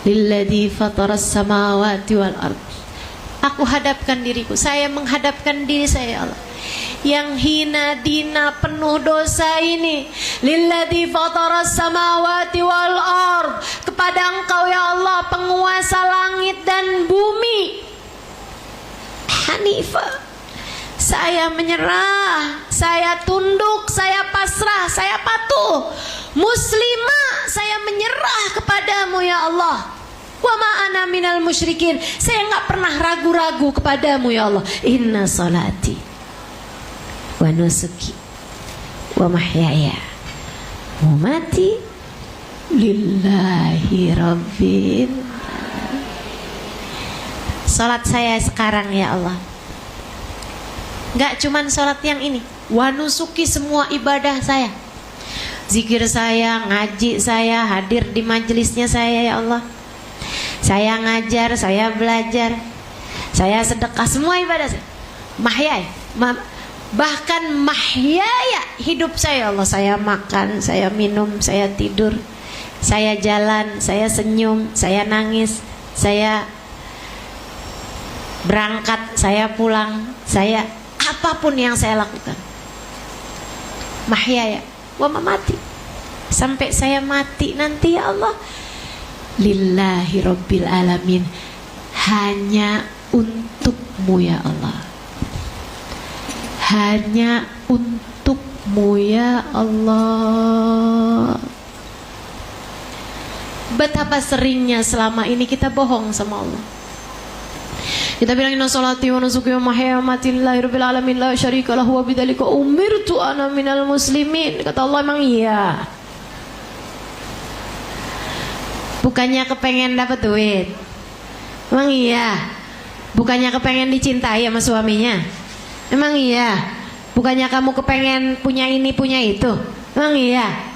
lilladzi fataras samawati wal ard. Aku hadapkan diriku, saya menghadapkan diri saya, ya Allah, yang hina dina penuh dosa ini, lilladzi fataras samawati wal ard, kepada Engkau, ya Allah, penguasa langit dan bumi. Hanifah, saya menyerah, saya tunduk, saya pasrah, saya patuh. Muslimah, saya menyerah kepadamu, ya Allah. Wa ma ana minal musyrikin, saya enggak pernah ragu-ragu kepadamu, ya Allah. Inna salati wa nusuki wa mahyaya wa mati lillahi rabbil. Salat saya sekarang, ya Allah, enggak cuman salat yang ini, wa nusuki, semua ibadah saya, zikir saya, ngaji saya, hadir di majelisnya saya, ya Allah. Saya ngajar, saya belajar, saya sedekah, semua ibadah saya. Mahyaya, bahkan mahyaya, hidup saya, Allah. Saya makan, saya minum, saya tidur, saya jalan, saya senyum, saya nangis, saya berangkat, saya pulang, saya apapun yang saya lakukan. Mahyaya wa mamati, sampai saya mati nanti, ya Allah, lillahi rabbil alamin, hanya untukmu, ya Allah. Hanya untukmu, ya Allah. Betapa seringnya selama ini kita bohong sama Allah. Kita bilang inna salati wa nusuki wa mahyaya wa mamati lillahi rabbil alamin la syarika lahu wa bidzalika umirtu ana minal muslimin. Kata Allah, emang iya? Bukannya kepengen dapat duit? Emang iya? Bukannya kepengen dicintai sama suaminya? Emang iya? Bukannya kamu kepengen punya ini punya itu? Emang iya?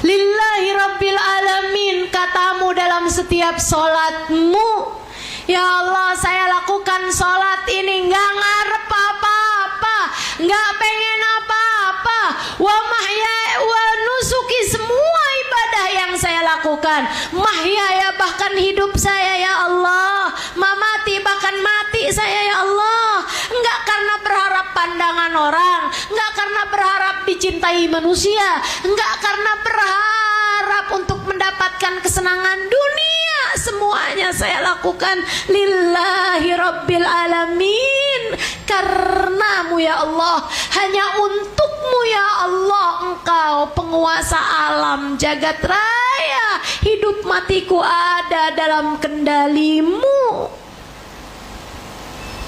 Lillahi rabbil alamin katamu dalam setiap sholatmu. Ya Allah, saya lakukan sholat ini nggak ngarep apa-apa, nggak pengen apa-apa. Wa mahya wa nusuki, semua ibadah yang saya lakukan, mahyaya bahkan hidup saya ya Allah, mamati bahkan mati saya ya Allah, nggak karena berharap pandangan orang, nggak karena berharap dicintai manusia, nggak karena berharap untuk mendapatkan kesenangan dunia. Semuanya saya lakukan lillahi rabbil alamin, karenamu ya Allah, hanya untukmu ya Allah. Engkau penguasa alam jagat raya, hidup matiku ada dalam kendalimu.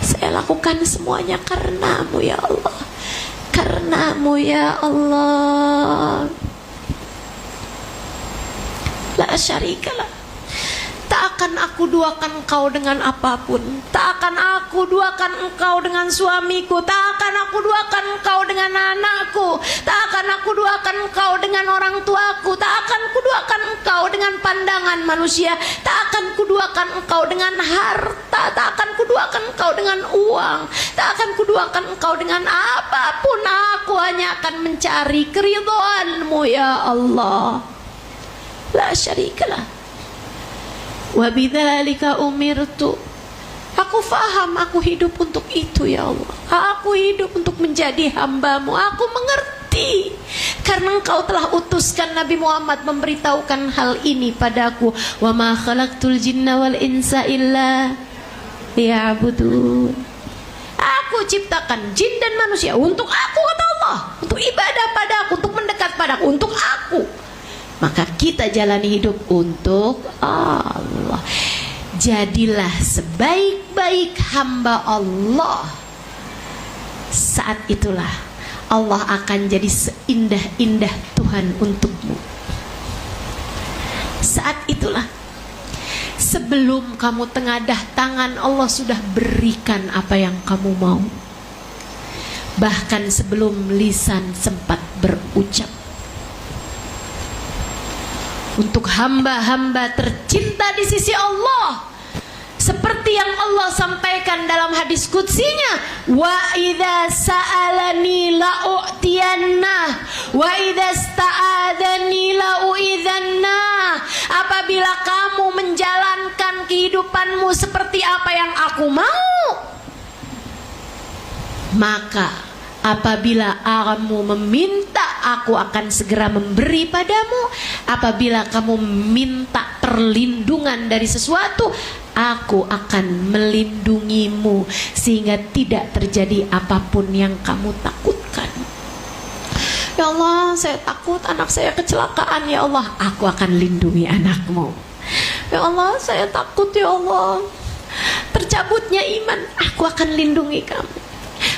Saya lakukan semuanya karenamu ya Allah, karenamu ya Allah. La syarikalah. Tak akan aku duakan engkau dengan apapun. Tak akan aku duakan engkau dengan suamiku. Tak akan aku duakan engkau dengan anakku. Tak akan aku duakan engkau dengan orang tuaku. Tak akan kuduakan engkau dengan pandangan manusia. Tak akan kuduakan engkau dengan harta. Tak akan kuduakan engkau dengan uang. Tak akan kuduakan engkau dengan apapun. Aku hanya akan mencari keridhaanmu ya Allah. La syarikalah. Wa bidzalika umirtu. Aku faham, aku hidup untuk itu ya Allah. Aku hidup untuk menjadi hambamu. Aku mengerti karena engkau telah utuskan Nabi Muhammad memberitahukan hal ini padaku. Wa ma khalaqtul jinna wal insa illa liya'budun. Aku ciptakan jin dan manusia untuk aku, kata Allah, untuk ibadah padaku, untuk mendekat padaku, untuk aku. Maka kita jalani hidup untuk Allah. Jadilah sebaik-baik hamba Allah. Saat itulah Allah akan jadi seindah-indah Tuhan untukmu. Saat itulah, sebelum kamu tengadah tangan, Allah sudah berikan apa yang kamu mau. Bahkan sebelum lisan sempat berucap. Untuk hamba-hamba tercinta di sisi Allah, seperti yang Allah sampaikan dalam hadis qudsinya, wa idza sa'alani la'u'tiyanna wa idza sta'adani la'u'idzanna. Apabila kamu menjalankan kehidupanmu seperti apa yang aku mau, maka apabila kamu meminta, aku akan segera memberi padamu. Apabila kamu minta perlindungan dari sesuatu, aku akan melindungimu sehingga tidak terjadi apapun yang kamu takutkan. Ya Allah, saya takut anak saya kecelakaan. Ya Allah, aku akan lindungi anakmu. Ya Allah, saya takut ya Allah tercabutnya iman, aku akan lindungi kamu.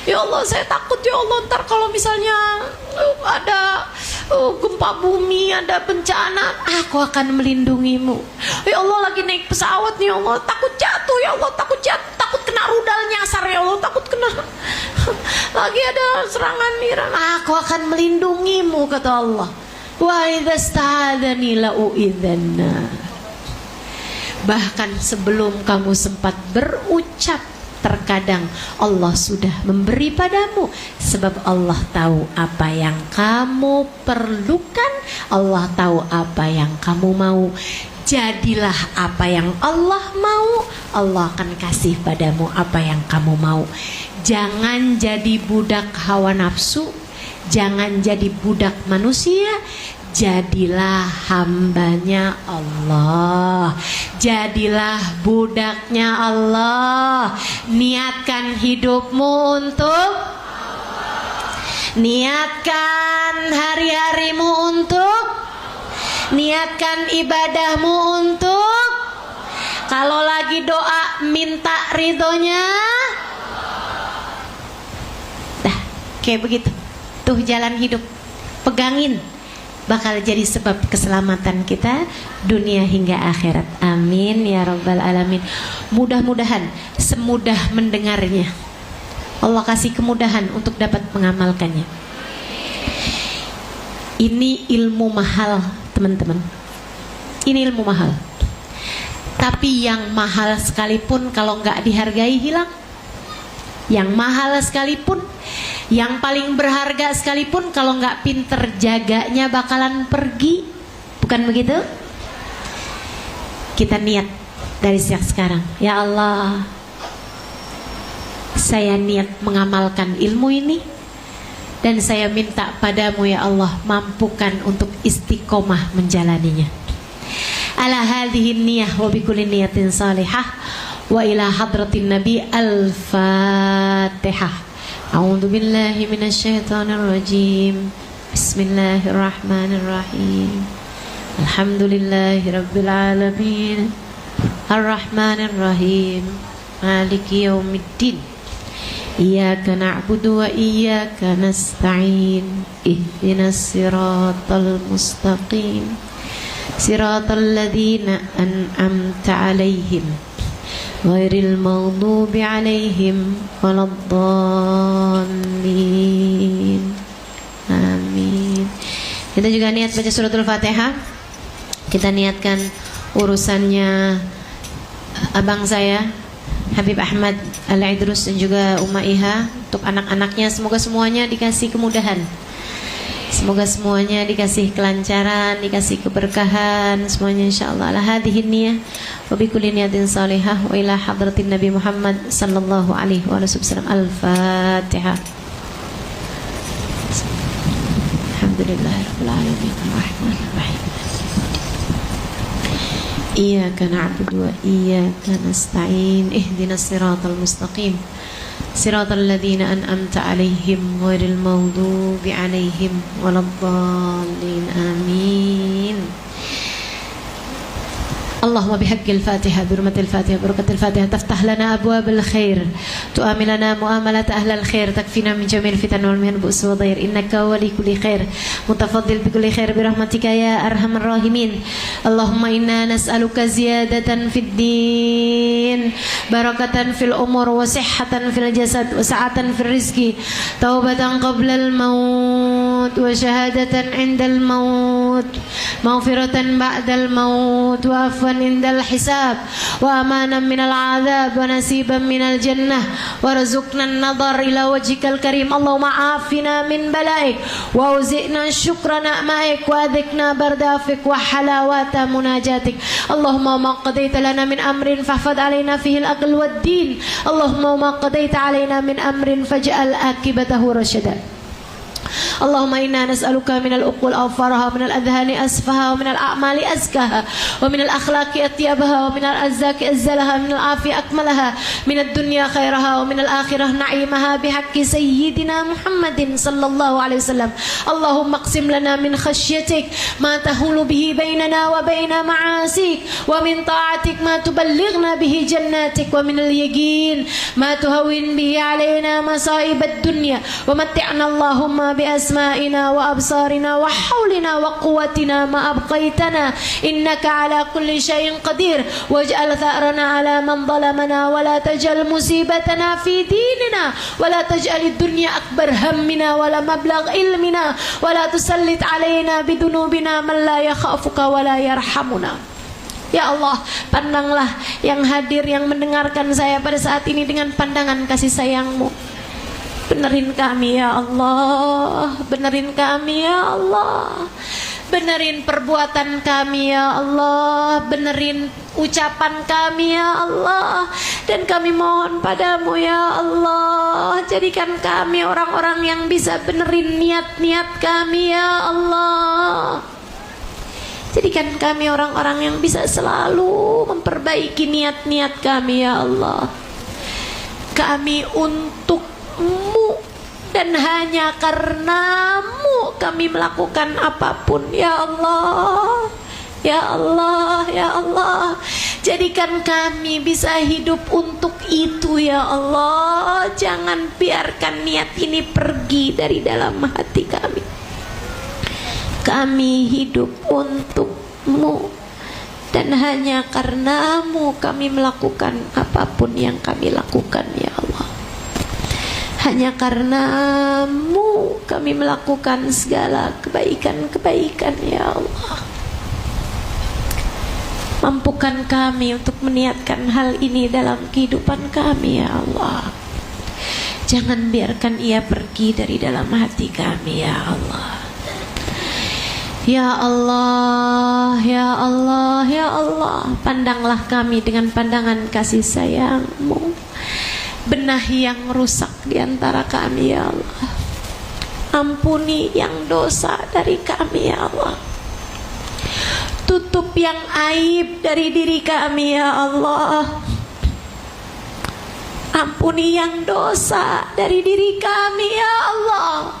Ya Allah, saya takut ya Allah, ntar kalau misalnya ada gempa bumi, ada bencana, aku akan melindungimu. Ya Allah, lagi naik pesawat nih ya Allah, takut jatuh ya Allah, takut jatuh, takut kena rudal nyasar ya Allah, takut kena lagi ada serangan Iran, aku akan melindungimu, kata Allah. Wa idza sta'adzani la'u'idzanna. Bahkan sebelum kamu sempat berucap, terkadang Allah sudah memberi padamu, sebab Allah tahu apa yang kamu perlukan, Allah tahu apa yang kamu mau. Jadilah apa yang Allah mau, Allah akan kasih padamu apa yang kamu mau. Jangan jadi budak hawa nafsu, jangan jadi budak manusia. Jadilah hambanya Allah, jadilah budaknya Allah. Niatkan hidupmu untuk Allah. Niatkan hari-harimu untuk Niatkan ibadahmu untuk, kalau lagi doa minta ridhonya. Dah, kayak begitu. Tuh jalan hidup. Pegangin. Bakal jadi sebab keselamatan kita dunia hingga akhirat. Amin ya rabbal alamin. Mudah-mudahan semudah mendengarnya, Allah kasih kemudahan untuk dapat mengamalkannya. Ini ilmu mahal, teman-teman. Ini ilmu mahal. Tapi yang mahal sekalipun kalau nggak dihargai hilang. Yang mahal sekalipun, yang paling berharga sekalipun kalau nggak pinter jaganya bakalan pergi. Bukan begitu? Kita niat dari sejak sekarang. Ya Allah, saya niat mengamalkan ilmu ini, dan saya minta padamu ya Allah, mampukan untuk istiqomah menjalaninya. Ala hadhihi niyah wa bikulli niyatin salihah wa ila hadratin nabi. Al-Fatihah. A'udzu billahi minasyaitonir rajim. Bismillahirrahmanirrahim. Alhamdulillahirabbil alamin. Arrahmanir rahim. Maliki yaumiddin. Iyyaka na'budu wa iyyaka nasta'in. Ihdinas siratal mustaqim. Siratal ladzina an'amta 'alaihim ghairil maghdubi 'alaihim waladdallin. Amin. Kita juga niat baca suratul Fatihah. Kita niatkan urusannya abang saya Habib Ahmad Al-Idrus dan juga Umma Iha, untuk anak-anaknya, semoga semuanya dikasih kemudahan, semoga semuanya dikasih kelancaran, dikasih keberkahan semuanya insyaallah. Ala hadhihi niyah wa bi kulli niyatin salihah wa ila hadratin Nabi Muhammad sallallahu alaihi wasallam. Al-Fatihah. Alhamdulillahirabbil alamin. Arrahmanir rahim. Iyyaka na'budu wa iyyaka nasta'in. Ihdinas siratal mustaqim. Siratal ladzina an'amta 'alaihim ghairil maghdubi 'alaihim waladdallin. Amin. Allahumma bihaqqil Fatihah, birmatil Fatihah, barakatil Fatihah, taftah lana abwabal khair, tu'amil lana muamalat ahlal khair, takfina min jamil fitan wal mihan bu'us wa dhair, innaka wali kulli khair, mutafaddil bi kulli khair birahmatika ya arhamar rahimin. Allahumma inna nas'aluka ziyadatan fid din, barakatan fil umur, wa sihhatan fil jasad, wa sa'atan fil rizqi, taubatan qabla al maut, wa syahadatan 'indal maut, maghfiratan ba'dal maut, wa afwan indal hisab, wa amanan minal azab, wa nasiban minal jannah, wa rizqna an-nadhar ila wajhikal karim. Allahumma afina min balaik, wa uzi'na syukra na'maik, wa adhikna bardafik, wa halawata munajatik. Allahumma ma qadaita lana min amrin fahfad alaina fihi al-aql wad-din. Allahumma ma qadaita alaina min amrin faj'al akibatahu rasyada. Allahumma inna nas'aluka minal uqul awfaraha, minal adhani asfaha, wa minal a'mali azkaha, wa minal akhlaqi atyabaha, wa minal azzaki azzalaha, minal afi akmalaha, minad dunya khairaha, wa minal akhirah na'imaha bihaqqi sayyidina Muhammadin sallallahu alaihi wasallam. Allahumma aqsim lana min khashyatik ma tahulu bihi bainana wa baina ma'asik, wa min ta'atik ma tuballighna bihi jannatik, wa minal yaqin ma tuhawwin bihi alaina masa'ibad dunya, wa matti'na Allahumma بأسمائنا وأبصارنا وحولنا وقوتنا ما أبقيتنا إنك على كل شيء قدير واجعل ثأرنا على من ظلمنا ولا تجعل مصيبتنا في ديننا ولا تجعل الدنيا أكبر همنا ولا مبلغ علمنا ولا تسلط علينا بذنوبنا من لا يخافك ولا يرحمنا. Ya Allah, pandanglah yang hadir, yang mendengarkan saya pada saat ini dengan pandangan kasih sayang-Mu. Benerin kami ya Allah, benerin kami ya Allah, benerin perbuatan kami ya Allah, benerin ucapan kami ya Allah. Dan kami mohon padamu ya Allah, jadikan kami orang-orang yang bisa benerin niat-niat kami ya Allah. Jadikan kami orang-orang yang bisa selalu memperbaiki niat-niat kami ya Allah. Kami untuk-Mu dan hanya karena-Mu kami melakukan apapun ya Allah. Ya Allah, ya Allah, jadikan kami bisa hidup untuk itu ya Allah. Jangan biarkan niat ini pergi dari dalam hati kami. Kami hidup untuk-Mu, dan hanya karena-Mu kami melakukan apapun yang kami lakukan ya Allah. Hanya karena-Mu kami melakukan segala kebaikan-kebaikan ya Allah. Mampukan kami untuk meniatkan hal ini dalam kehidupan kami ya Allah. Jangan biarkan ia pergi dari dalam hati kami ya Allah. Ya Allah, ya Allah, ya Allah, pandanglah kami dengan pandangan kasih sayang-Mu. Benahi yang rusak di antara kami ya Allah. Ampuni yang dosa dari kami ya Allah. Tutup yang aib dari diri kami ya Allah. Ampuni yang dosa dari diri kami ya Allah.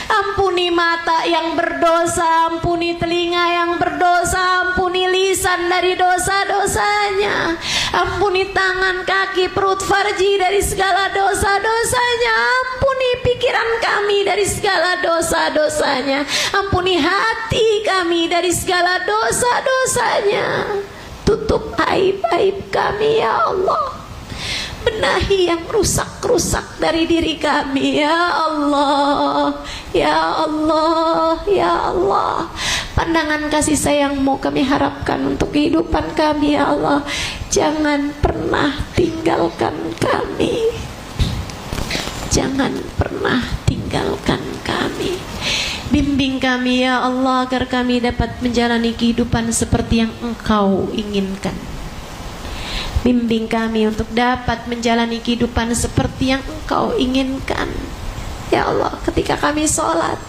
Ampuni mata yang berdosa, ampuni telinga yang berdosa, ampuni lisan dari dosa-dosanya, ampuni tangan, kaki, perut, farji dari segala dosa-dosanya, ampuni pikiran kami dari segala dosa-dosanya, ampuni hati kami dari segala dosa-dosanya. Tutup aib-aib kami ya Allah. Benahi yang rusak-rusak dari diri kami ya Allah. Ya Allah, ya Allah, pandangan kasih sayang-Mu kami harapkan untuk kehidupan kami ya Allah. Jangan pernah tinggalkan kami. Jangan pernah tinggalkan kami. Bimbing kami ya Allah agar kami dapat menjalani kehidupan seperti yang Engkau inginkan. Bimbing kami untuk dapat menjalani kehidupan seperti yang Engkau inginkan. Ya Allah, ketika kami sholat,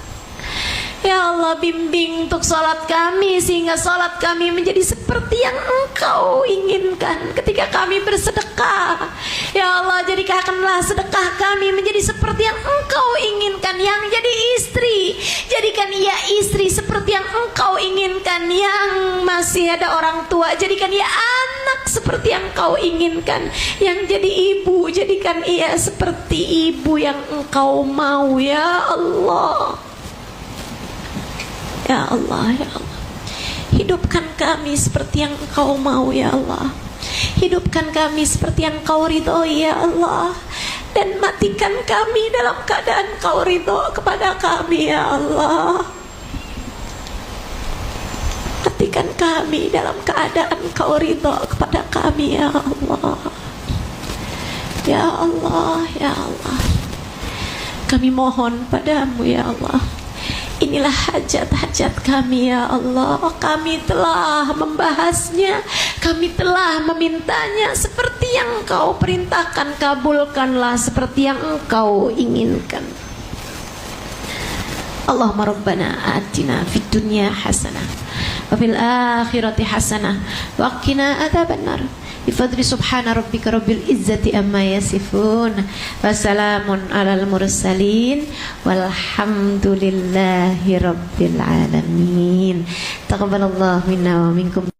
ya Allah, bimbing untuk sholat kami sehingga sholat kami menjadi seperti yang Engkau inginkan. Ketika kami bersedekah, ya Allah, jadikanlah sedekah kami menjadi seperti yang Engkau inginkan. Yang jadi istri, jadikan ia istri seperti yang Engkau inginkan. Yang masih ada orang tua, jadikan ia anak seperti yang Engkau inginkan. Yang jadi ibu, jadikan ia seperti ibu yang Engkau mau ya Allah. Ya Allah, ya Allah, hidupkan kami seperti yang Engkau mau ya Allah. Hidupkan kami seperti yang Engkau ridhoi ya Allah. Dan matikan kami dalam keadaan Engkau ridho kepada kami ya Allah. Matikan kami dalam keadaan Engkau ridho kepada kami ya Allah. Ya Allah, ya Allah, kami mohon padamu ya Allah. Inilah hajat-hajat kami ya Allah. Kami telah membahasnya, kami telah memintanya seperti yang Engkau perintahkan. Kabulkanlah seperti yang Engkau inginkan. Allahumma rabbana atina fid dunya hasanah wa fil akhirati hasanah wa qina adzabannar. Bifadli subhana rabbika rabbil izzati amma yasifun wa salamun alal mursalin walhamdulillahi rabbil alamin. Taqabbalallahu minna wa minkum.